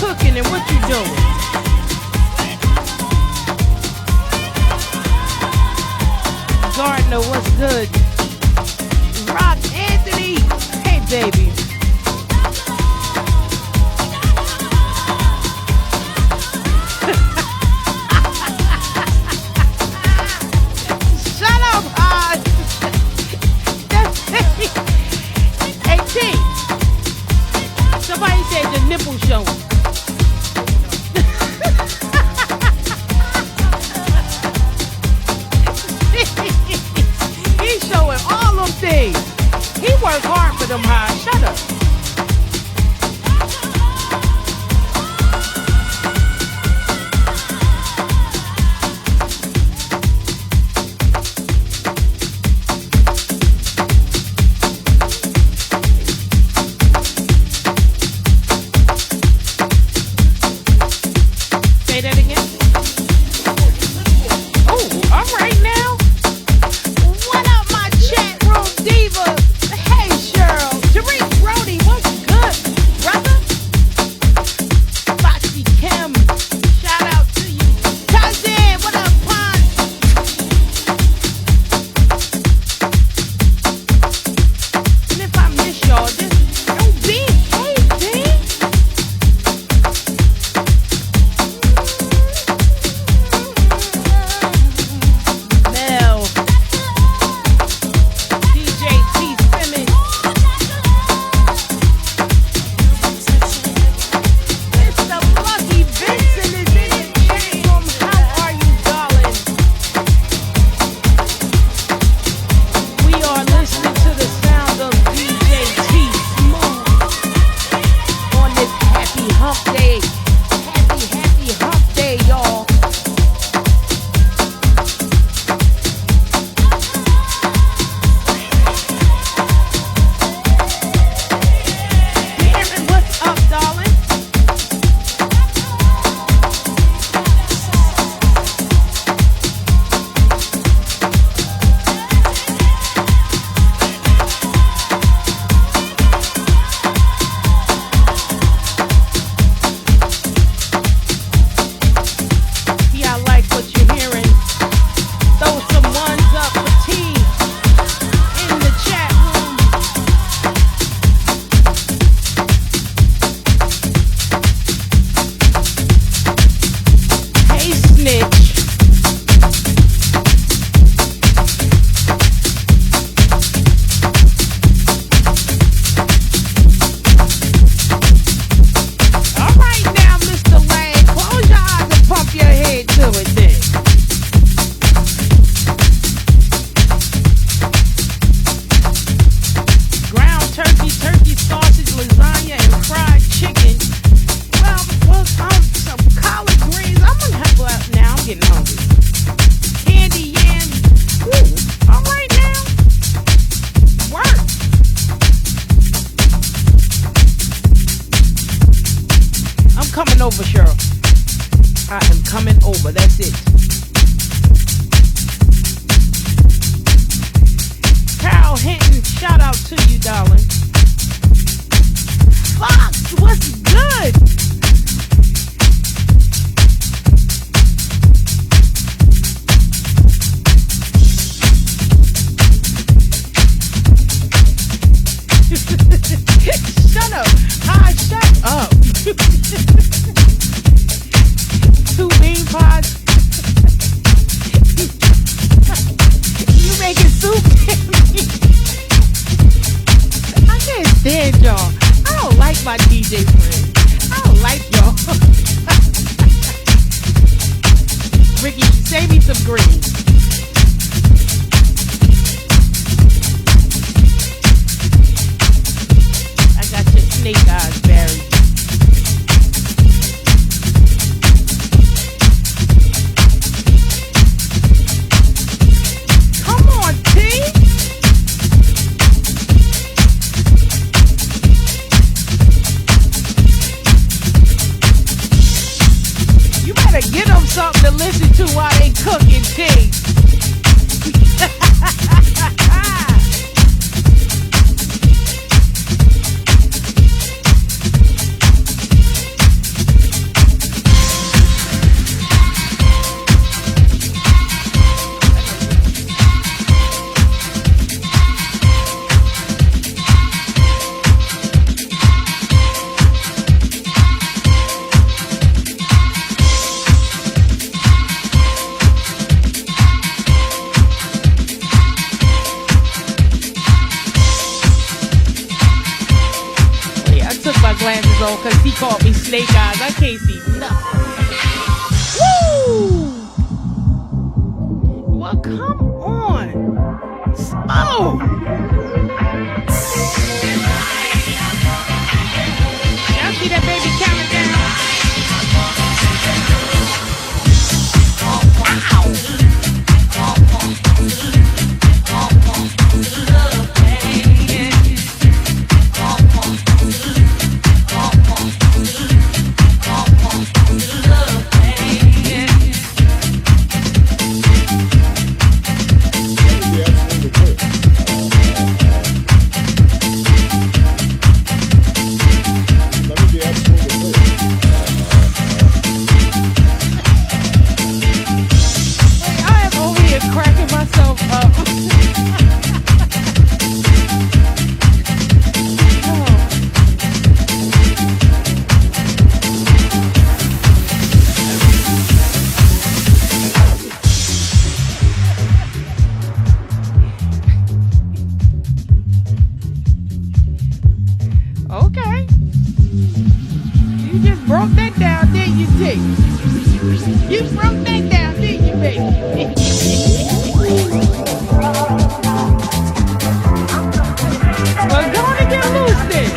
cooking and what you doing? Gardner, what's good? Rock Anthony, hey baby. Shut up, Oz. Hey T, somebody said the nipple showing. He's showing all them things. He worked hard for them highs. Shut up. Say that again. Oh, all right now. What up, my chat room divas? Hey, Cheryl. Tariq Brody, what's good, brother? Foxy Kim, shout out to you. Cousin, what up, Pon? And if I miss y'all, just don't be hating. Mel, DJ T Simmons, Mr. Lucky Vincent is in the chat room. How are you, darling? We are listening to the sound of DJ T Smooth on this happy hump day. Happy hump day, y'all. Darren, what's up, darling? Yeah, I like what you're hearing. Throw some ones up for T in the chat room. Hey, Snitch. All right now, Mr. Lang, close your eyes and pump your head to it then. Ground turkey, turkey sausage, lasagna, and fried chicken. Well, some collard greens. I'm gonna have to go out now. I'm getting hungry. Candy yam. Ooh, all right now. Work. I'm coming over, Cheryl. I am coming over. That's it. Carol Hinton, shout out to you, darling. Fox, what's good? Shut up. Hi, shut up. Two bean pods. You making soup? I can't stand y'all. I don't like my DJ friends. I don't like y'all. Ricky, save me some greens. I got your snake eyes, Barry. Come on, T. You better get them something to listen to while they cooking, T. glasses on because he called me snake eyes. I can't see nothing. Woo! Well, come on. Oh! Y'all see that baby counting down? Okay. You just broke that down, didn't you, T? You broke that down, didn't you, baby? Well, go on and get loose then.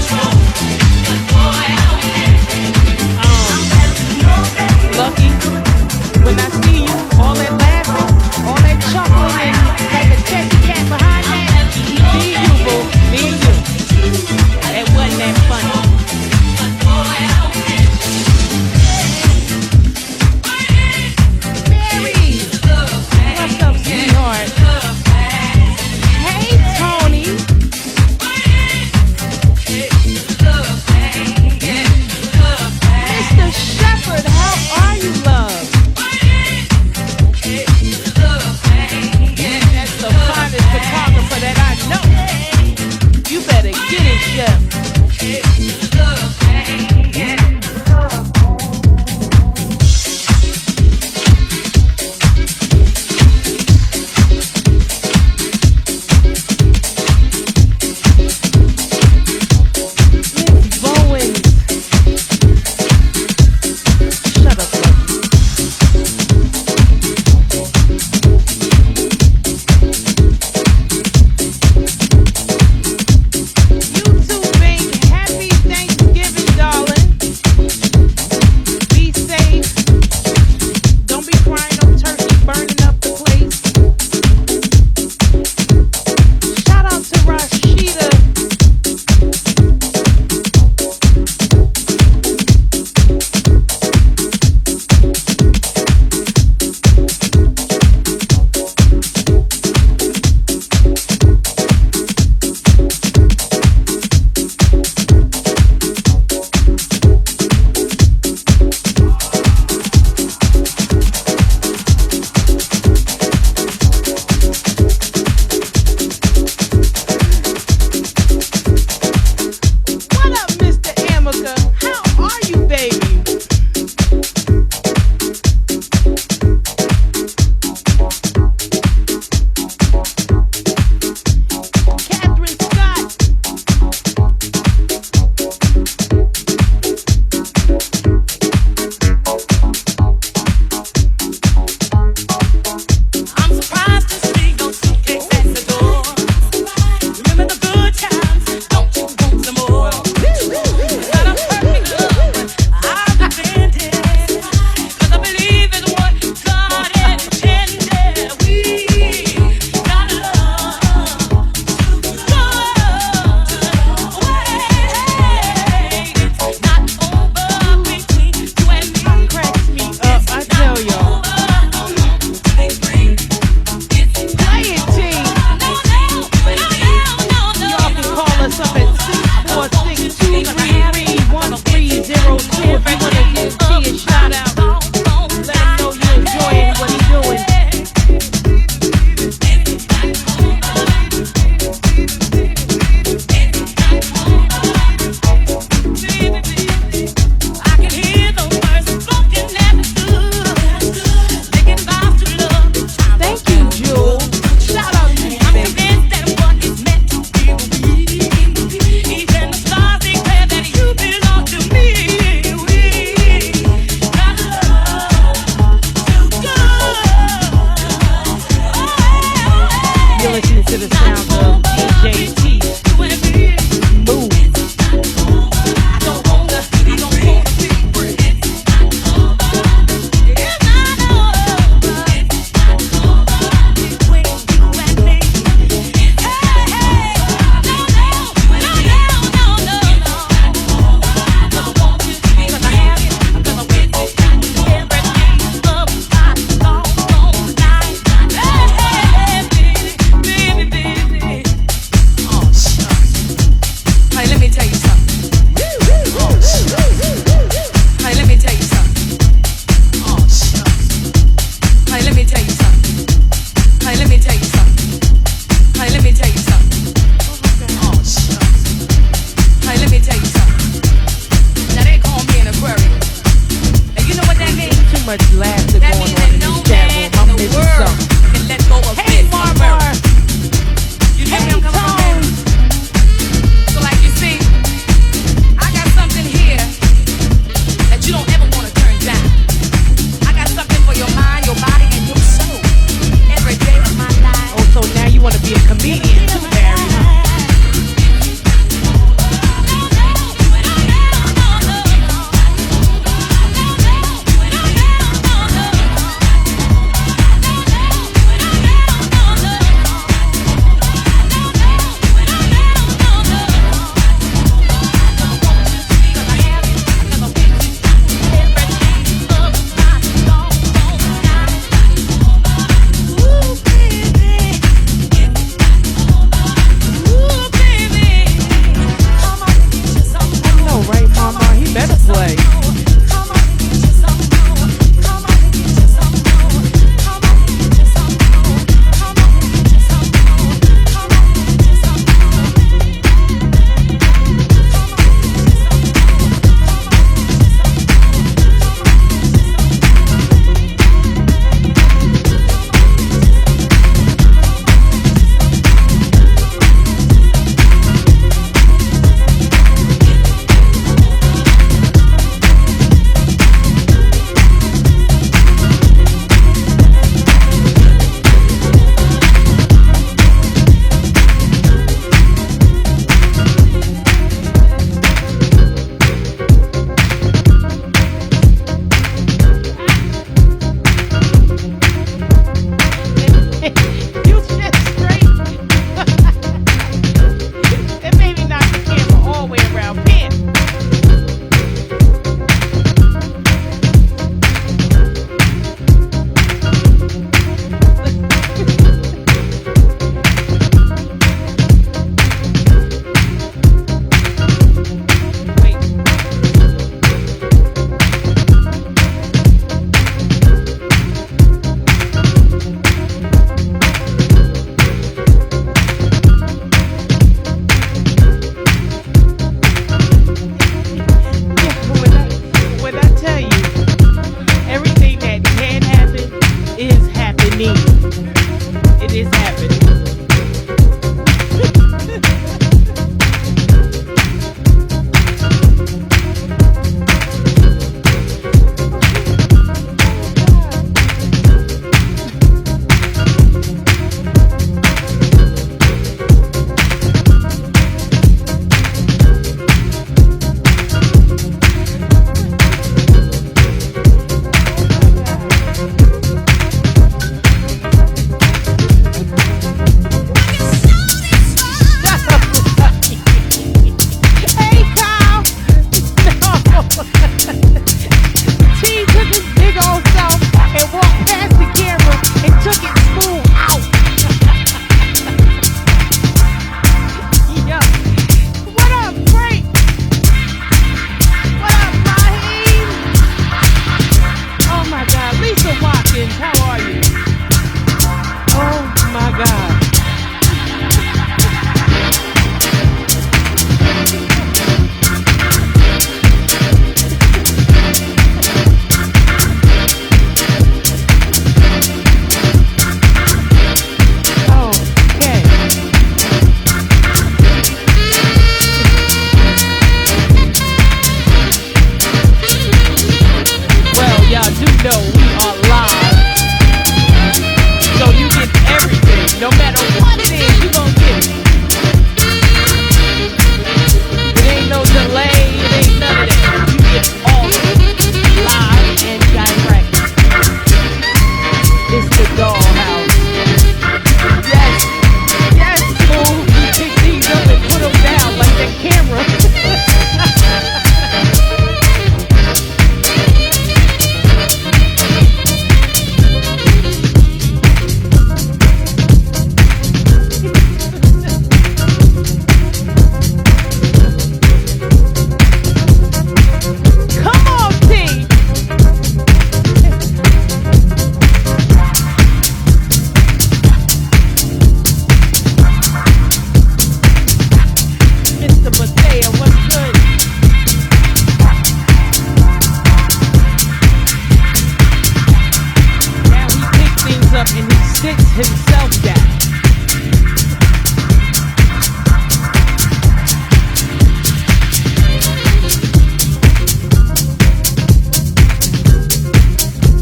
Control. to the sound of AJT. Move. Much laughter going on in this chat room. I'm missing something. Can let go of hey, Marmar. You hear hey, me? I'm coming from. So like you see, I got something here that you don't ever want to turn down. I got something for your mind, your body, and your soul. Every day of my life. Oh, so now you want to be a comedian too, Barry, huh? himself down.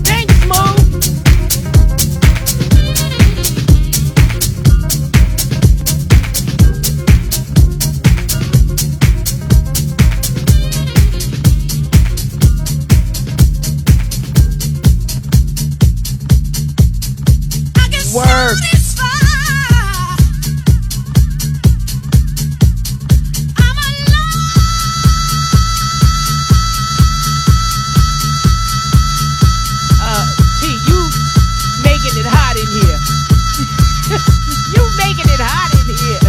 Thanks, Mo. Word. T, you making it hot in here. You making it hot in here.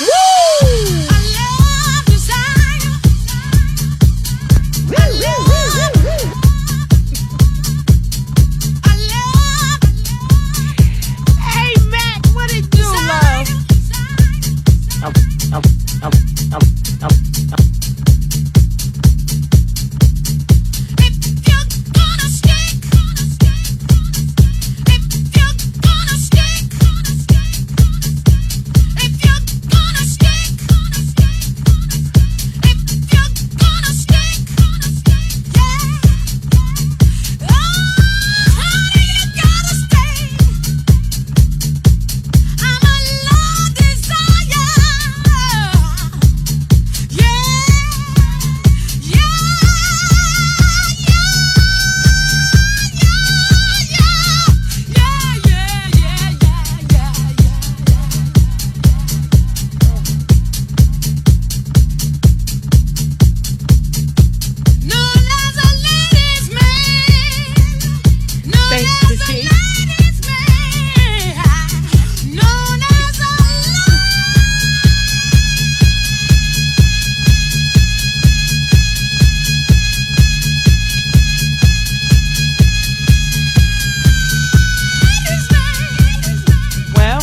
Woo! Hey, Mac, what it do, love? Thanks to T. Well,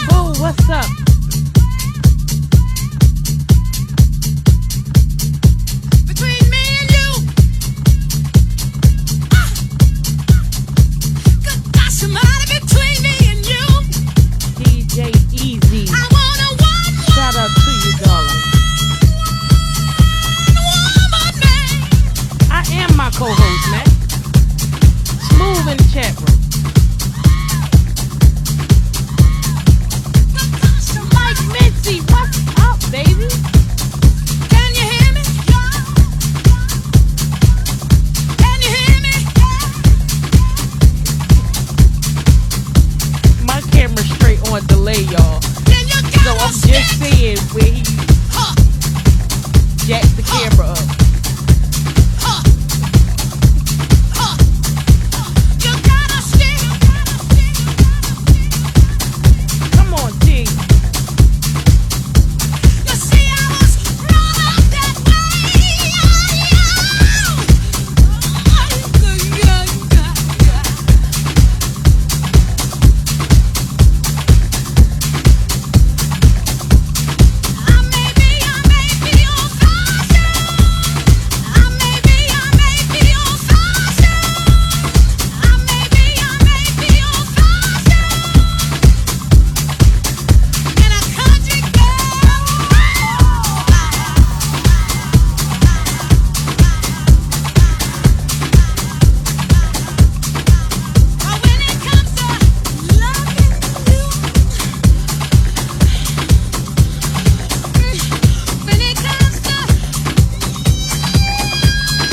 Boo, what's up? Between me and you, got somebody between me and you. DJ Easy. I wanna one Shout out to you, darling. woman, man. I am my co-host, man. Smooth in the chat room. Mike Mincy, what's up, baby? Can you hear me? Can you hear me? My camera's straight on delay, y'all. Then you So gotta I'm stick. just seeing where he Huh, jacked the camera up. huh, huh. You gotta stick. Come on, T. You see, I was brought up that I may be on fire. I may be on fire. I may be on fire. In a country girl. But when it comes to loving you, when it comes to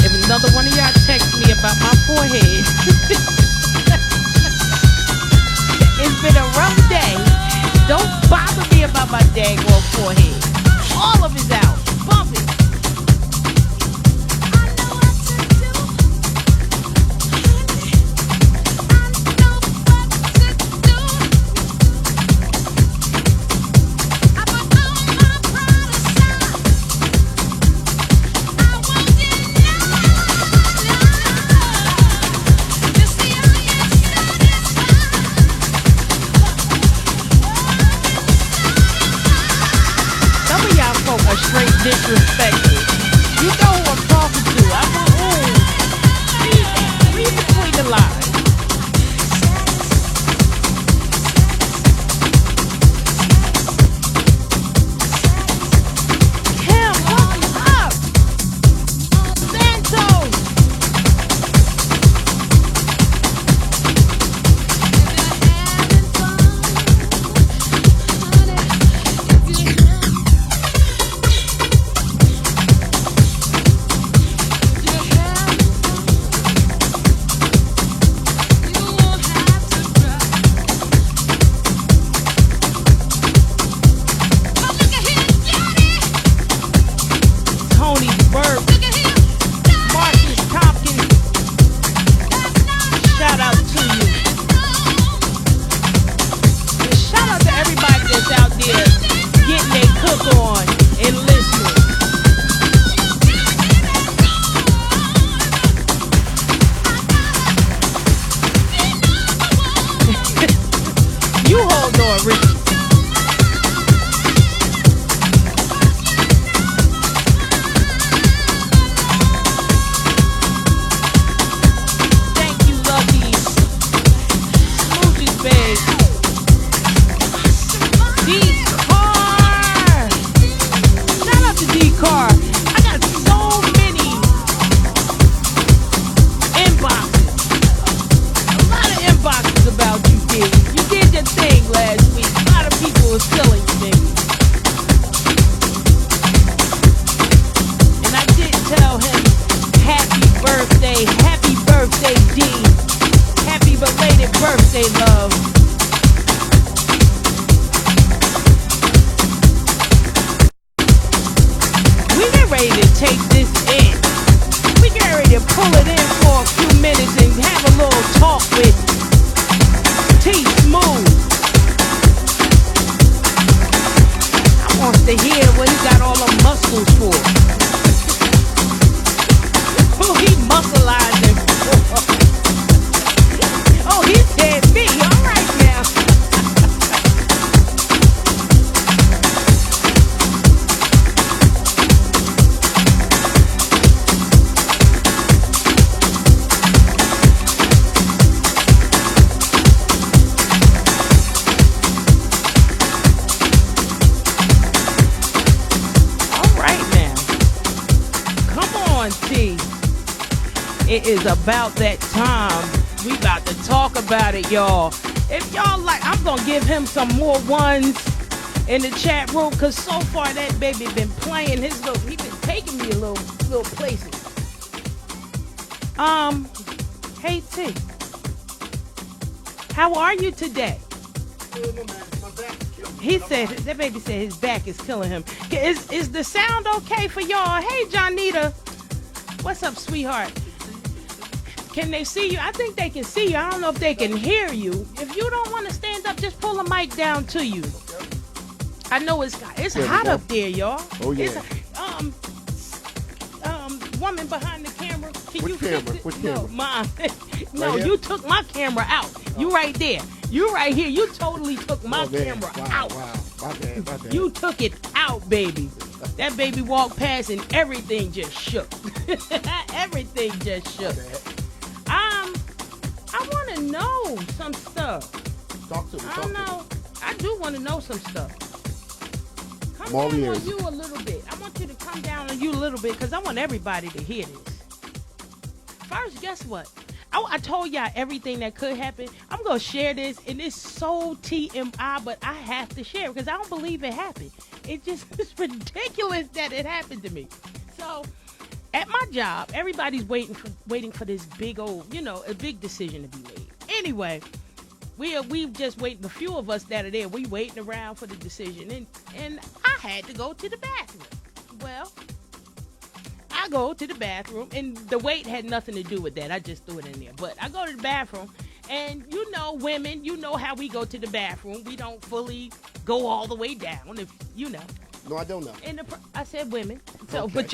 If another one of y'all text me about my forehead, it's been a rough day. Don't bother me about my daggone forehead. All of it's out. Bump it. I know what to do, honey. I know what to do. I put all my pride aside. I won't deny. You see, I am satisfied. straight disrespectful. You know who I'm talking to. I'm like, read between the lines. Kim, what's up? Santos. Tony Burke, Marcus Tompkins, shout out to you. And shout out to everybody that's out there getting their cook on and listening. You hold on, Ricky. Thank you, Lucky. Smoochie's bag. D-Car. Shout out to D-Car. I got so many inboxes. A lot of inboxes about you, D. You did your thing last week. A lot of people were killing you, baby. And I did tell him, happy birthday, D. Happy belated birthday, love. We get ready to take this in. We get ready to pull it in for a few minutes and have a little talk with T Smooth. I want to hear what he got all the muscles for. Who he muscleizing for? Oh, he said me. All right now. All right now. Come on, T. It is about that time. We about to talk about it, y'all. If y'all like, I'm going to give him some more ones in the chat room, because so far that baby been playing his little, he been taking me a little places. Hey T, how are you today? He said, that baby said his back is killing him. Is the sound okay for y'all? Hey Johnita, what's up, sweetheart? Can they see you? I think they can see you. I don't know if they can hear you. If you don't want to stand up, just pull the mic down to you. I know it's hot up there, y'all. Oh yeah. Woman behind the camera. Can you camera? fix it? Which No, camera? mine. No, Right here? you took my camera out. You right there. You right here. You totally took my Oh, man. camera Wow, out. Wow, my bad. You took it out, baby. That baby walked past and everything just shook. Everything just shook. I want to know some stuff. Talk to me. I don't know. I do want to know some stuff. Come all down on ears. you a little bit. I want you to come down on you a little bit because I want everybody to hear this. First, guess what? I told y'all everything that could happen. I'm going to share this, and it's so TMI, but I have to share it because I don't believe it happened. It's ridiculous that it happened to me. So, at my job, everybody's waiting for this big old, a big decision to be made. Anyway, we just waiting. The few of us that are there, we waiting around for the decision, and I had to go to the bathroom. Well, I go to the bathroom, and the wait had nothing to do with that. I just threw it in there. But I go to the bathroom, and women, how we go to the bathroom. We don't fully go all the way down, if you know. No, I don't know. I said women. So, Okay. but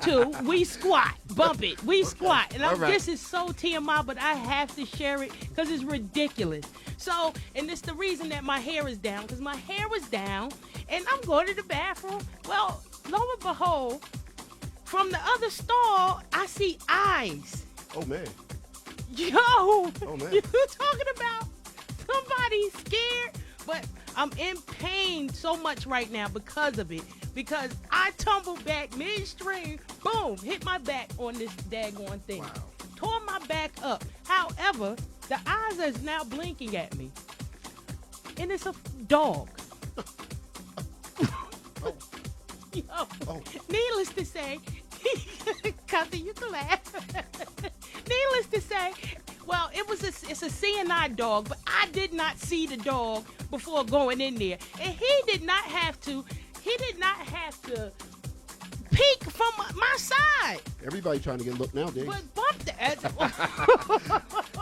too, we squat, bump it, we squat. And All right. this is so TMI, but I have to share it because it's ridiculous. So, and it's the reason that my hair is down, because my hair was down, and I'm going to the bathroom. Well, lo and behold, from the other stall, I see eyes. Oh, man. Yo, Oh, man. you talking about somebody scared? But I'm in pain so much right now because of it. Because I tumbled back midstream, boom, hit my back on this daggone thing. Wow. Tore my back up. However, the eyes is now blinking at me. And it's a dog. Oh. Yo, Oh. needless to say, cousin, you can laugh. Needless to say, well, it's a CNI dog, but I did not see the dog before going in there, and he did not have to peek from my side. Everybody trying to get looked nowadays. But bump that.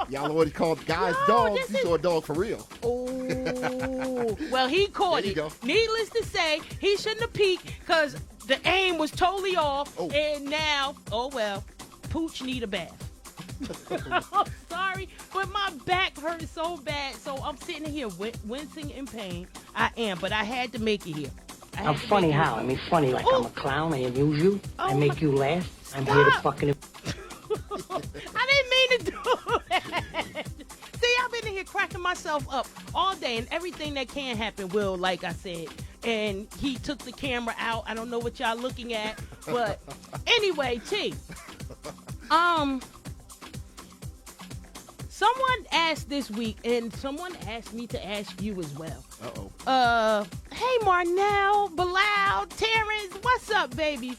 Y'all already called guys No, dogs. this You is- saw a dog for real. Oh, well, he caught There you it. go. Needless to say, he shouldn't have peeked because the aim was totally off. Oh. And now, oh well, Pooch need a bath. I'm sorry, but my back hurts so bad. So I'm sitting here wincing in pain. I am, but I had to make it here. I'm funny how? I mean, funny like I'm a clown. I amuse you. I Oh, make my- you laugh. I'm here to Stop. fucking... I didn't mean to do that. See, I've been in here cracking myself up all day, and everything that can happen will, like I said. And he took the camera out. I don't know what y'all looking at, but anyway, T. Someone asked this week, and someone asked me to ask you as well. Uh-oh. Hey, Marnell, Bilal, Terrence, what's up, babies?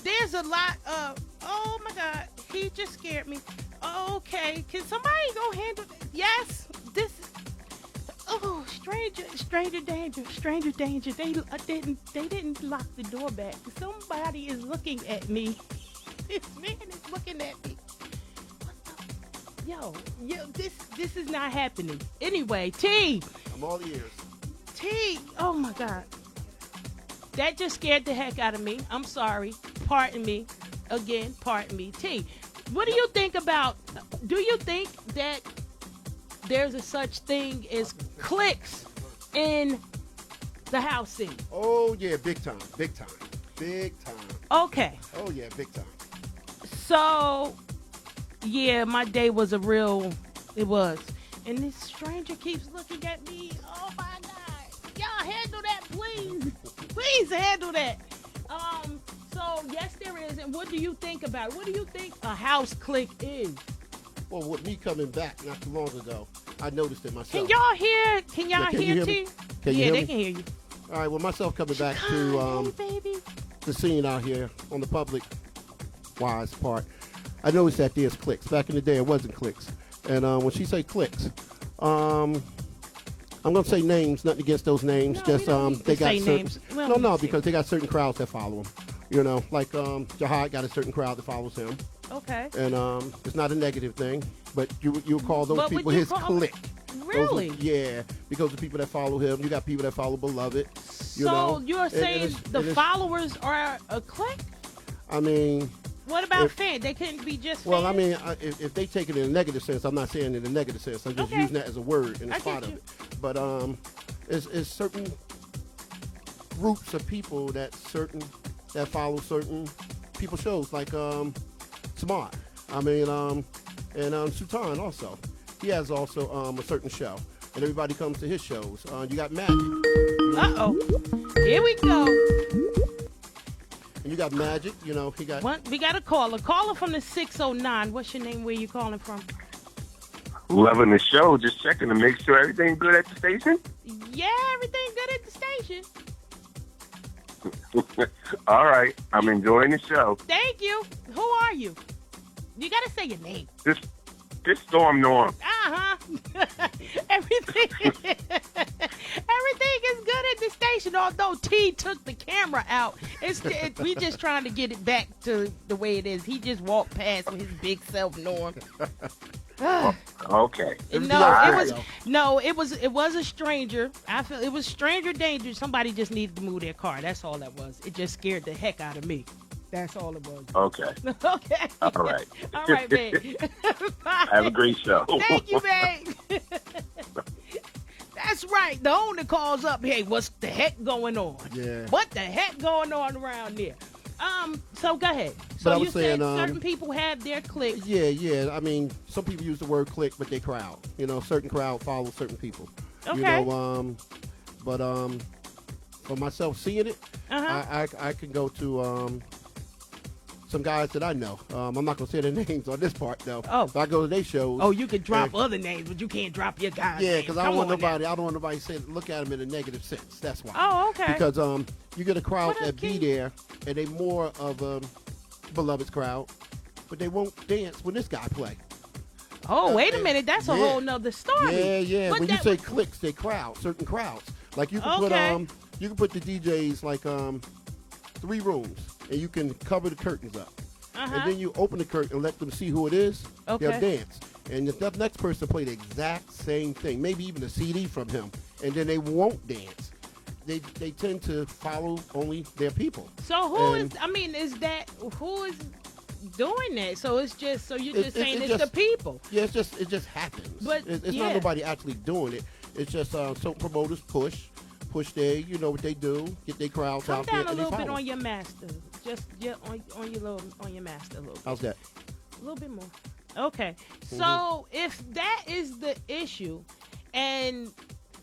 There's a lot of, oh my God, he just scared me. Okay, can somebody go handle this? Yes, this, oh, stranger danger. They didn't lock the door back. Somebody is looking at me. This man is looking at me. Yo, this is not happening. Anyway, T, I'm all ears. oh my God. That just scared the heck out of me. I'm sorry. Pardon me. Again, pardon me. T, what do you think about, do you think that there's a such thing as clicks in the house scene? Oh, yeah, big time. Big time. Big time. Okay. Oh, yeah, big time. So, yeah, my day was it was. And this stranger keeps looking at me. Oh my God. Y'all handle that, please. Please handle that. So yes, there is. And what do you think about it? What do you think a house click is? Well, with me coming back not too long ago, I noticed it myself. Can y'all hear? Can y'all Yeah, can you hear, hear T? me? Can you Yeah, hear they me? can hear you. All right, well, myself coming back Come to on, baby. the scene out here on the public wise part, I noticed that there's clicks. Back in the day, it wasn't clicks. And when she say clicks, I'm gonna say names, nothing against those names. No, just we don't need they to got say certain. names. We don't No, need to because they got certain crowds that follow him. You know, like Jihad got a certain crowd that follows him, Okay. and it's not a negative thing, but you call those But would people you his call- clique. Really? Yeah, because the people that follow him, you got people that follow Beloved. You So know, you're and saying it's- the and it's- followers are a clique? I mean, What about If- fans? They couldn't be just well, I fans? mean, if they take it in a negative sense, I'm not saying it in a negative sense. I'm just Okay. using that as a word in I a spot get of you. it. But it's certain groups of people that follow certain people shows, like Smart. I mean, and Sultan also. He has also a certain show, and everybody comes to his shows. You got Magic. Uh-oh. Here we go. And you got Magic. You know, he got. We got a caller. Caller from the 609. What's your name? Where you calling from? Loving the show. Just checking to make sure everything's good at the station. Yeah, everything good at the station. All right. I'm enjoying the show. Thank you. Who are you? You got to say your name. This Storm Norm. Uh-huh. everything is good at the station, although T took the camera out. We just trying to get it back to the way it is. He just walked past with his big self, Norm. Okay. It was a stranger. I feel it was stranger danger. Somebody just needed to move their car. That's all that was. It just scared the heck out of me. That's all it was. Okay. Okay. All right. All right, babe. Bye. Have a great show. Thank you, babe. That's That's right. The owner calls up. Hey, what's the heck going on? Yeah. What the heck going on around there? So go ahead. So But I you was said saying, certain people have their clicks. Yeah. I mean, some people use the word clique, but they crowd. You know, certain crowd follows certain people. Okay. You know, but for myself seeing it, I can go to some guys that I know. I'm not gonna say their names on this part though. Oh. If I go to their shows. Oh, you can drop other names, but you can't drop your guys. Yeah, because I don't Come want on nobody. I don't want nobody to look at them in a negative sense. That's why. Oh, okay. Because you get a crowd What up, that be King? there, and they more of a beloved crowd, but they won't dance when this guy play. Oh, wait a minute. That's a yeah. whole nother story. Yeah. But When you that- say cliques, they crowd certain crowds. Like you can Okay. you can put the DJs like 3 rooms, and you can cover the curtains up, and then you open the curtain and let them see who it is. Okay. They'll dance, and the next person play the exact same thing, maybe even a CD from him, and then they won't dance. They tend to follow only their people. So who And- is? I mean, who is doing that? So it's just so you're just saying it it's the just- people. Yeah, it just happens. But, it's yeah. not nobody actually doing it. It's just some promoters push their, you know what they do, get their crowds Come out there down a and they little bit follow. on your master. Just on your master a little bit. How's that? A little bit more. Okay. Mm-hmm. So if that is the issue,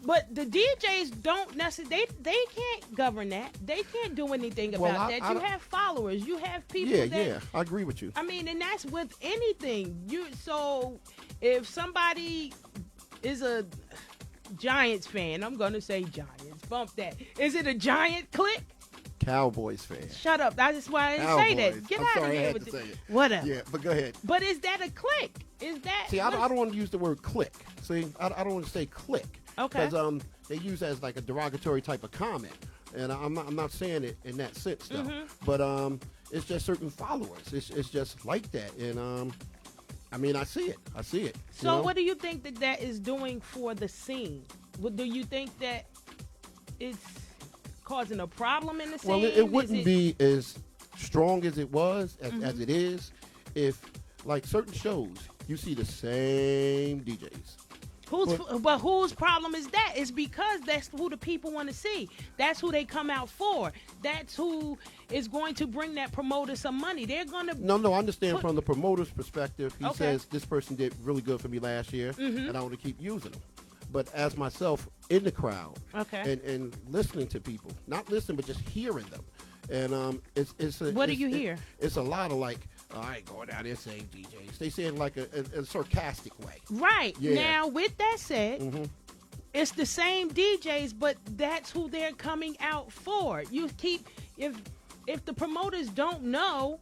but the DJs don't necessarily, they can't govern that. They can't do anything about Well, that. I You don't- have followers. You have people Yeah, I agree with you. I mean, and that's with anything. So if somebody is a Giants fan, I'm gonna say Giants. Bump that. Is it a Giant clique? Cowboys fan. Shut up. That's why I didn't say that. Cowboys. Get I'm out sorry, of I here had with to the, say it. whatever. Yeah, but go ahead. But is that a clique? Is that? See, I don't want to use the word clique. See, I don't want to say clique. Okay. Because they use it as like a derogatory type of comment, and I'm not saying it in that sense though. Mm-hmm. But it's just certain followers. It's just like that, and I mean, I see it. You So know? what do you think that is doing for the scene? Do you think that it's causing a problem in the scene? Well, it wouldn't be as strong as it was, as it is, if, like, certain shows, you see the same DJs. Whose problem is that? It's because that's who the people want to see. That's who they come out for. That's who is going to bring that promoter some money. They're going to... No, I understand from the promoter's perspective. He Okay. says, this person did really good for me last year, and I want to keep using them. But as myself in the crowd Okay. and listening to people, not listening, but just hearing them. And it's a, What do it's- you hear? It's a lot of like, oh, I ain't going down there saying DJs. They say it like a sarcastic way. Right. Yeah. Now, with that said, it's the same DJs, but that's who they're coming out for. You keep... If the promoters don't know,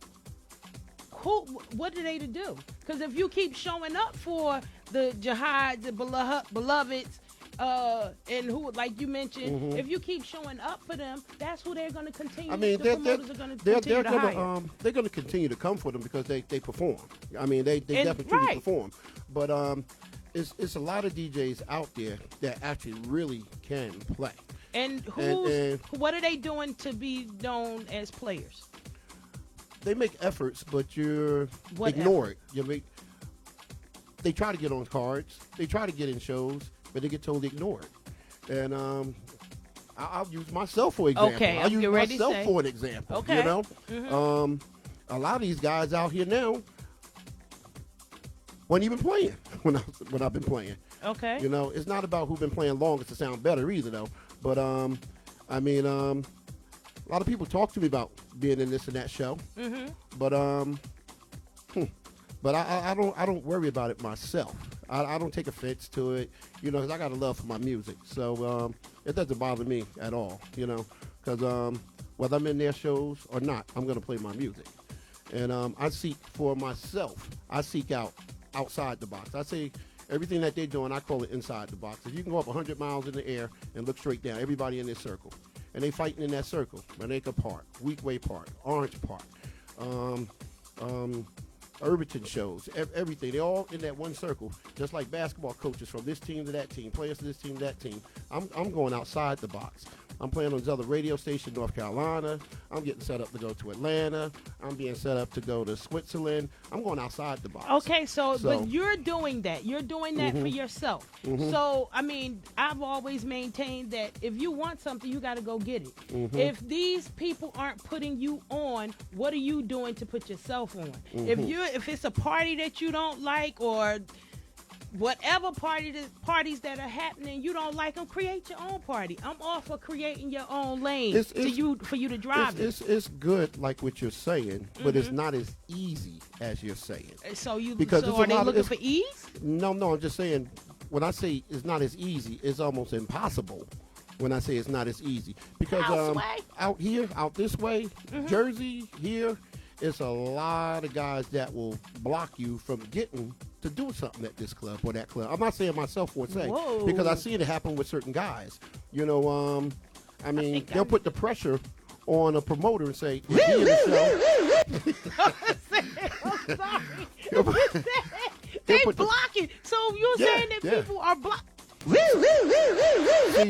what are they to do? Because if you keep showing up for the jihad, the beloveds, and who, like you mentioned, if you keep showing up for them, that's who they're going to continue. I mean, the promoters are going to continue to hire. they're going to continue to come for them because they perform. I mean, they definitely truly right. perform. But it's a lot of DJs out there that actually really can play. And what are they doing to be known as players? They make efforts, but you What ignore it. They try to get on cards. They try to get in shows, but they get told to ignore it. And I'll use myself for example. Okay, I'll use get ready to myself say. for an example. Okay. You know, a lot of these guys out here now weren't even playing when I've been playing. Okay. You know, it's not about who's been playing longest to sound better either, though. But I mean, a lot of people talk to me about being in this and that show. But I don't worry about it myself. I don't take offense to it, you know, because I got a love for my music. So it doesn't bother me at all, you know, because whether I'm in their shows or not, I'm going to play my music. And I seek for myself. I seek out outside the box. I say everything that they're doing, I call it inside the box. If you can go up 100 miles in the air and look straight down, everybody in this circle. And they fighting in that circle. Maneka Park, Weekway Park, Orange Park, Irvington shows, everything. They're all in that one circle, just like basketball coaches from this team to that team, players to this team to that team. I'm going outside the box. I'm playing on this other radio station, North Carolina. I'm getting set up to go to Atlanta. I'm being set up to go to Switzerland. I'm going outside the box. Okay, so but you're doing that. You're doing that for yourself. So, I mean, I've always maintained that if you want something, you got to go get it. If these people aren't putting you on, what are you doing to put yourself on? If it's a party that you don't like, or whatever parties that are happening, you don't like them, create your own party. I'm all for creating your own lane for you to drive it. It's good, like what you're saying, but it's not as easy as you're saying. So are they looking for ease? No, I'm just saying, when I say it's not as easy, it's almost impossible. When I say it's not as easy, because out this way, Jersey here, it's a lot of guys that will block you from getting to do something at this club or that club. I'm not saying myself would say, because I see it happen with certain guys. You know, I mean, they'll put the pressure on a promoter and say, if he in the show. I'm sorry. They blocking. So you're saying that people are blocking.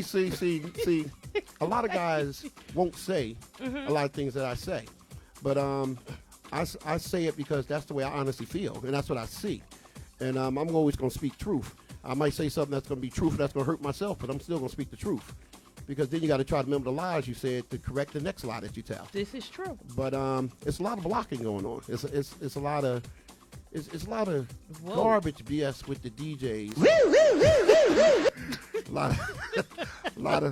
See, a lot of guys won't say a lot of things that I say, but I say it because that's the way I honestly feel, and that's what I see, and I'm always going to speak truth. I might say something that's going to be truthful, that's going to hurt myself, but I'm still going to speak the truth, because then you got to try to remember the lies you said to correct the next lie that you tell. This is true. But it's a lot of blocking going on. It's a lot of garbage BS with the DJs. lot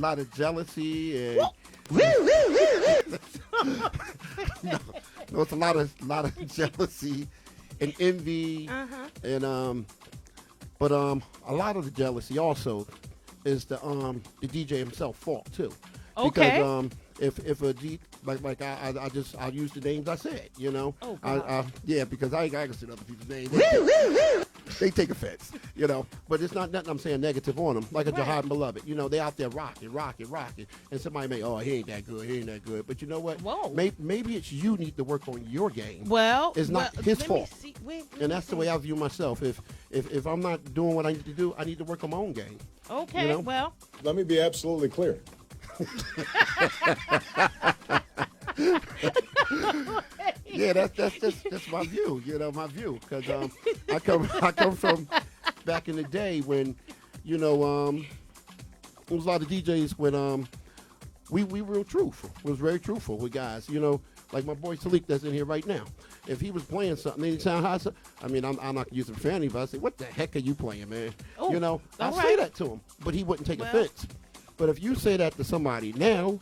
of jealousy and no, it's a lot of jealousy and envy and but a lot of the jealousy also is the DJ himself fault too. Okay. Because if a D I'll use the names I said, you know. Oh, because I can say other people's names. They take offense, you know. But it's not nothing I'm saying negative on them. Like a Jihad Beloved, you know, they out there rocking. And somebody may, he ain't that good. But you know what? Whoa. Maybe it's you need to work on your game. Well, it's not his fault. And that's the way I view myself. If I'm not doing what I need to do, I need to work on my own game. Okay, you know? well. Let me be absolutely clear. Yeah, that's my view. You know, my view, because I come from back in the day when, you know, there was a lot of DJs when we were real truthful. We was very truthful with guys. You know, like my boy Salik that's in here right now. If he was playing something, and he sound high. I mean, I'm not using profanity, but I say, "What the heck are you playing, man?" Ooh, you know, I say that to him, but he wouldn't take offense. But if you say that to somebody now,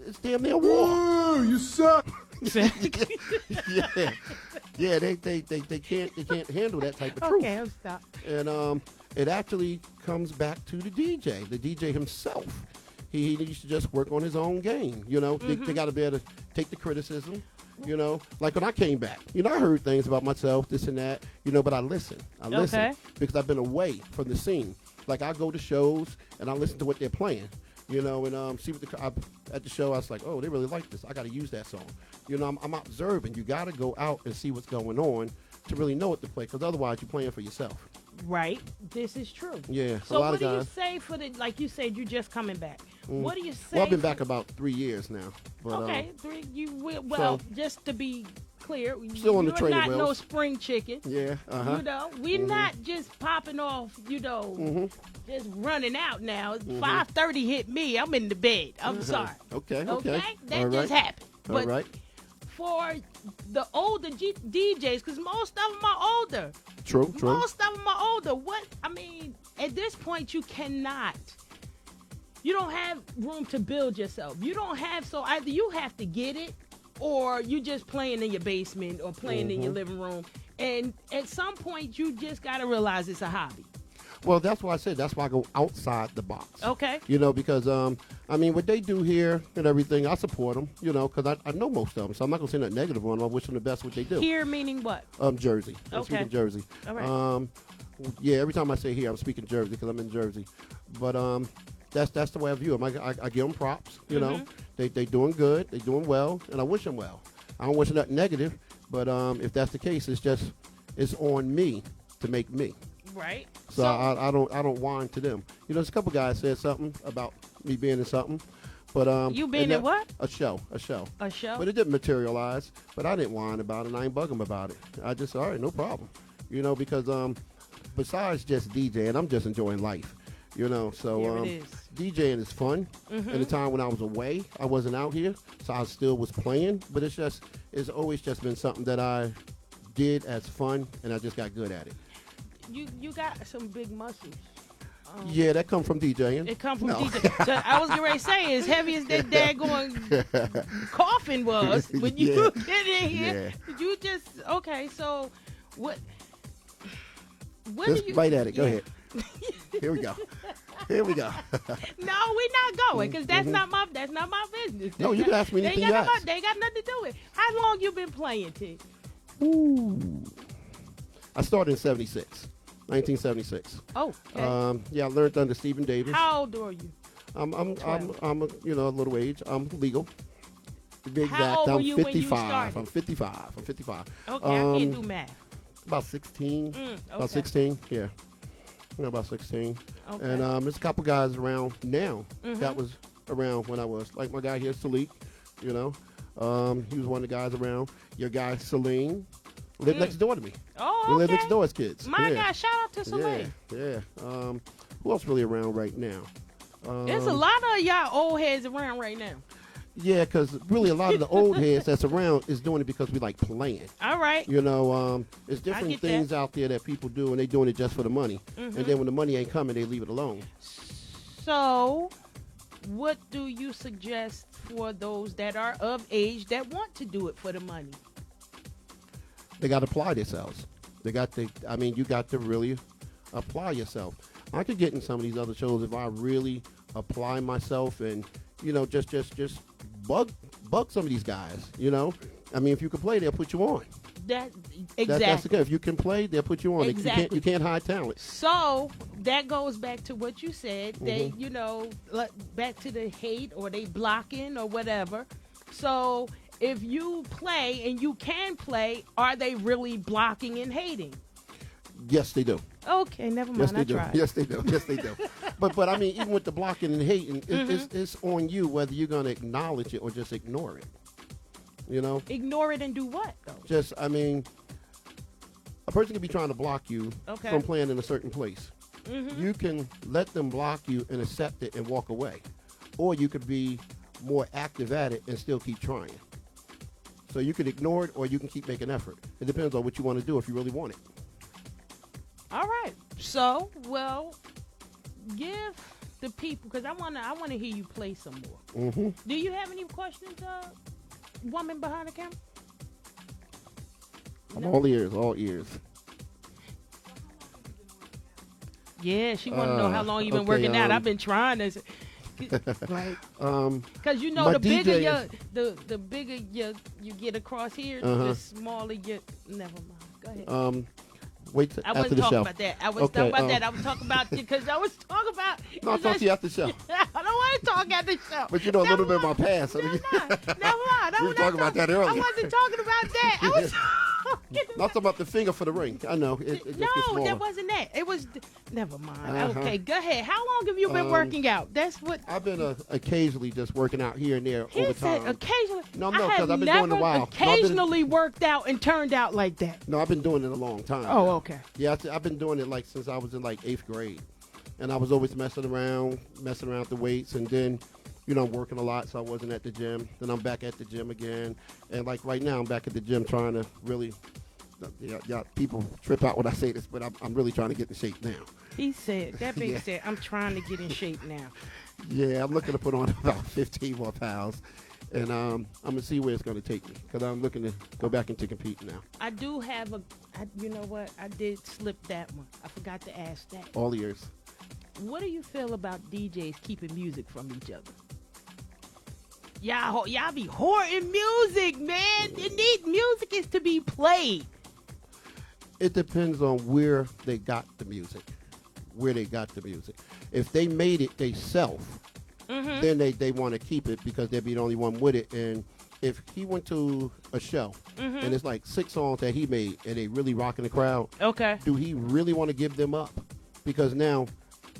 it's damn near war. Oh, you suck. yeah, they can't handle that type of truth. Okay, I'll stop. And it actually comes back to the DJ himself. He needs to just work on his own game. You know, they got to be able to take the criticism. You know, like when I came back, you know, I heard things about myself, this and that. You know, but I listen because I've been away from the scene. Like I go to shows and I listen to what they're playing. You know, and see what at the show, I was like, oh, they really like this. I got to use that song. You know, I'm observing. You got to go out and see what's going on to really know what to play, because otherwise you're playing for yourself. Right. This is true. Yeah. So what do you say for the, like you said, you're just coming back. What do you say? Well, I've been back about 3 years now. But, okay. Just to be clear, still on the training wheels. You're not no wheels. spring chicken. Yeah. You know, we're not just popping off, you know, just running out now. 5:30 hit me. I'm in the bed. I'm sorry. Okay. That just happened. All right. For the older DJs, because most of them are older. True. Most of them are older. At this point, you don't have room to build yourself. You don't have, so either you have to get it, or you just playing in your basement or playing in your living room. And at some point, you just got to realize it's a hobby. Well, that's why I said, that's why I go outside the box. Okay. You know, because, I mean, what they do here and everything, I support them, you know, because I know most of them. So I'm not going to say nothing negative on them. I wish them the best what they do. Here meaning what? Jersey. I'm Okay. speaking Jersey. All right. Yeah, every time I say here, I'm speaking Jersey because I'm in Jersey. But that's the way I view them. I give them props, you know. They doing good. They doing well, and I wish them well. I don't wish them nothing negative, but if that's the case, it's on me to make me. Right. So I don't whine to them. You know, there's a couple guys said something about me being in something, but You being in what? A show. A show? But it didn't materialize. But I didn't whine about it. And I ain't bug them about it. I just, all right, no problem. You know, because besides just DJing, I'm just enjoying life. You know, so Here it is. DJing is fun. Mm-hmm. At the time when I was away, I wasn't out here, so I still was playing. But it's always just been something that I did as fun, and I just got good at it. You got some big muscles. Yeah, that come from DJing. It come from No. DJ. So I was getting ready to say, as heavy as that daggone coffin was, when you Yeah. get in here, you just, okay, so what Just do you... bite at it. Go yeah. ahead. Here we go. Here we go. No, we're not going, because that's not my business. No, you can ask me anything you ask. They got nothing to do with it. How long you been playing, T? Ooh. I started in 1976. Oh, okay. Yeah, I learned under Stephen Davis. How old are you? I'm a, you know, a little age. I'm legal. To be How exact, old were I'm you when you 55. started? I'm 55. Okay, I can't do math. About 16. okay. About 16. Yeah. Yeah, about 16. Okay. And there's a couple guys around now that was around when I was. Like my guy here, Salik, you know. He was one of the guys around. Your guy, Celine, lived next door to me. Oh, We okay. live next door as kids. My yeah. God, shout out to Celine. Yeah. Who else really around right now? There's a lot of y'all old heads around right now. Yeah, because really a lot of the old heads that's around is doing it because we like playing. All right. You know, there's I different get things that. out there that people do, and they doing it just for the money. And then when the money ain't coming, they leave it alone. So, what do you suggest for those that are of age that want to do it for the money? They got to apply themselves. You got to really apply yourself. I could get in some of these other shows if I really apply myself and, you know, just bug some of these guys, you know. I mean, if you can play, they'll put you on. Exactly. That's the good. If you can play, they'll put you on. Exactly. You can't hide talent. So that goes back to what you said. They, Mm-hmm. you know, back to the hate or they blocking or whatever. So if you play and you can play, are they really blocking and hating? Yes, they do. Okay, never mind. Yes, they I do. tried. Yes, they do. Yes, they do. But I mean, even with the blocking and hating, it's on you whether you're going to acknowledge it or just ignore it. You know? Ignore it and do what, though? Just, I mean, a person can be trying to block you Okay. from playing in a certain place. You can let them block you and accept it and walk away. Or you could be more active at it and still keep trying. So you can ignore it or you can keep making effort. It depends on what you want to do if you really want it. All right. So, well, give the people, because I wanna hear you play some more. Do you have any questions, woman behind the camera? I'm all ears. Yeah, she want to know how long you've been okay, working out. I've been trying to. Right. Because you know my the bigger DJ the bigger you get across here, Uh-huh. the smaller you. Never mind. Go ahead. Wait till I after wasn't the talking show. about that. I was Okay, talking about that. I was talking about because I was talking about. No, I'll talk to you after the show. I don't want to talk at the show. But you know a little bit of my past. Never mind. I We were was talking about that earlier. I wasn't talking about that. I was Not talking about the finger for the ring. I know. It just gets no, smaller. that wasn't that. It was. Never mind. Uh-huh. Okay, go ahead. How long have you been working out? That's what. I've been occasionally just working out here and there He over said time. occasionally. No, I have because I've been doing it a never while. No, occasionally worked out and turned out like that. No, I've been doing it a long time. Oh, okay. Yeah, I've been doing it like since I was in like 8th grade. And I was always messing around with the weights. And then, you know, I'm working a lot, so I wasn't at the gym. Then I'm back at the gym again. And like right now, I'm back at the gym trying to really, people trip out when I say this, but I'm really trying to get in shape now. He said, that being Yeah. said, I'm trying to get in shape now. Yeah, I'm looking to put on about 15 more pounds. And I'm going to see where it's going to take me because I'm looking to go back into competing now. I do have you know what? I did slip that one. I forgot to ask that. All ears. What do you feel about DJs keeping music from each other? Y'all be hoarding music, man. Music is to be played. It depends on where they got the music. If they made it themselves, then they want to keep it because they'll be the only one with it. And if he went to a show and it's like 6 songs that he made and they really rocking the crowd, Okay. do he really want to give them up? Because now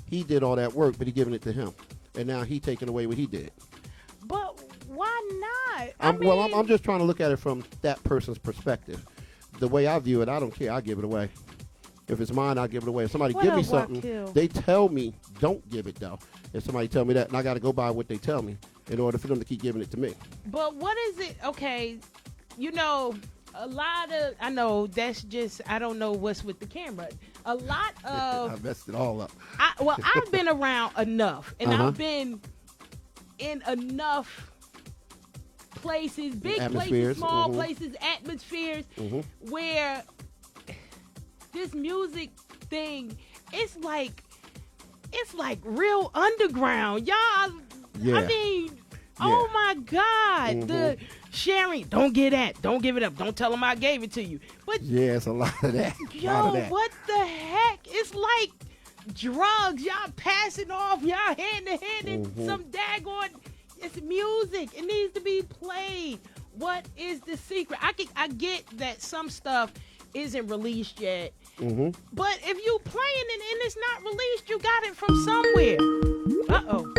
he did all that work, but he giving it to him, and now he taking away what he did. But why not? I'm just trying to look at it from that person's perspective. The way I view it, I don't care. I give it away. If it's mine, I'll give it away. If somebody What give me up, something, Raquel? they tell me, don't give it, though. If somebody tell me that, and I got to go by what they tell me in order for them to keep giving it to me. But what is it? Okay, you know, a lot of, I know that's just, I don't know what's with the camera. A lot I of, messed it all up. I've been around enough, and Uh-huh. I've been in enough places, big places, Atmospheres, small mhm. places, atmospheres, Mhm. where this music thing, it's like real underground, y'all. Yeah. I mean, oh my God, the sharing. Don't get that. Don't give it up. Don't tell them I gave it to you. But Yeah, it's a lot of that. yo, what the heck? It's like drugs. Y'all passing off. Y'all hand to hand in some daggone. It's music. It needs to be played. What is the secret? I get that some stuff isn't released yet. But if you playing it and it's not released, you got it from somewhere. Uh-oh.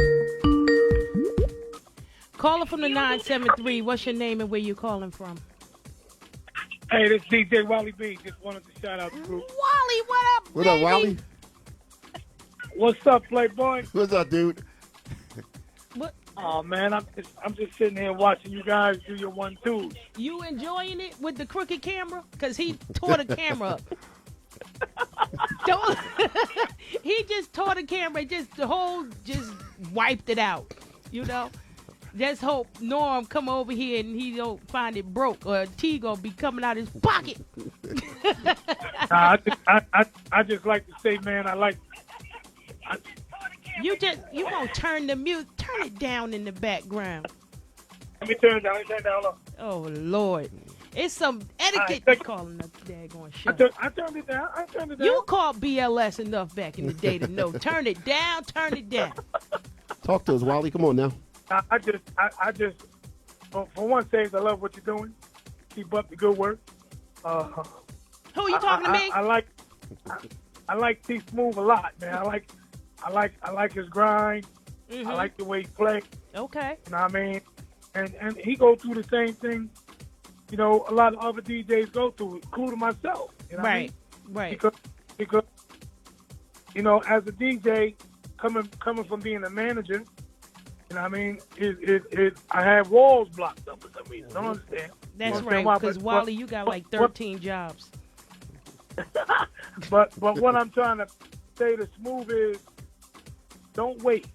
Caller from the 973. What's your name and where you calling from? Hey, this is DJ Wally B. Just wanted to shout out the group. Wally, what up, What up, baby? Wally? What's up, Playboy? What's up, dude? What? Oh man, I'm just sitting here watching you guys do your 1-2s. You enjoying it with the crooked camera? Because he tore the camera up. Don't. He just tore the camera. Just wiped it out. You know? Just hope Norm come over here and he don't find it broke, or T gonna be coming out his pocket. I just like to say, man, You gonna turn the music, turn it down in the background. let me turn it down. Look. Oh Lord, it's some etiquette All right, calling up the daggone show. I turned it down. You called BLS enough back in the day to know. Turn it down. Turn it down. Talk to us, Wally. Come on now. I just, for one sake, I love what you're doing. Keep up the good work. Who you talking to me? I like T Smooth a lot, man. I like his grind. I like the way he plays. Okay. You know what I mean? And he go through the same thing, you know, a lot of other DJs go through, including myself. You know what I mean? Right. Because you know, as a DJ, coming from being a manager, you know what I mean? I have walls blocked up for some reason. Don't understand. That's Don't right. understand why, Because but- Wally, you got like 13 jobs. But what I'm trying to say to Smooth is, don't wait.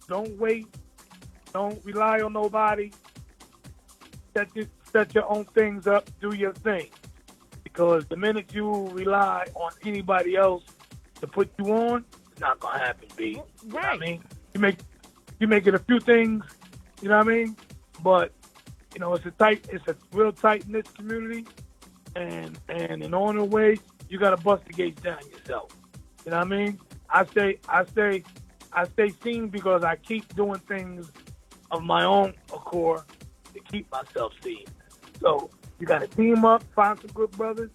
Don't rely on nobody. Set your own things up. Do your thing. Because the minute you rely on anybody else to put you on, it's not gonna happen, B. You know what I mean? You make it a few things. You know what I mean? But you know, it's a real tight knit community, and in all the ways, you gotta bust the gates down yourself. You know what I mean? I stay seen because I keep doing things of my own accord to keep myself seen. So you got to team up, find some good brothers,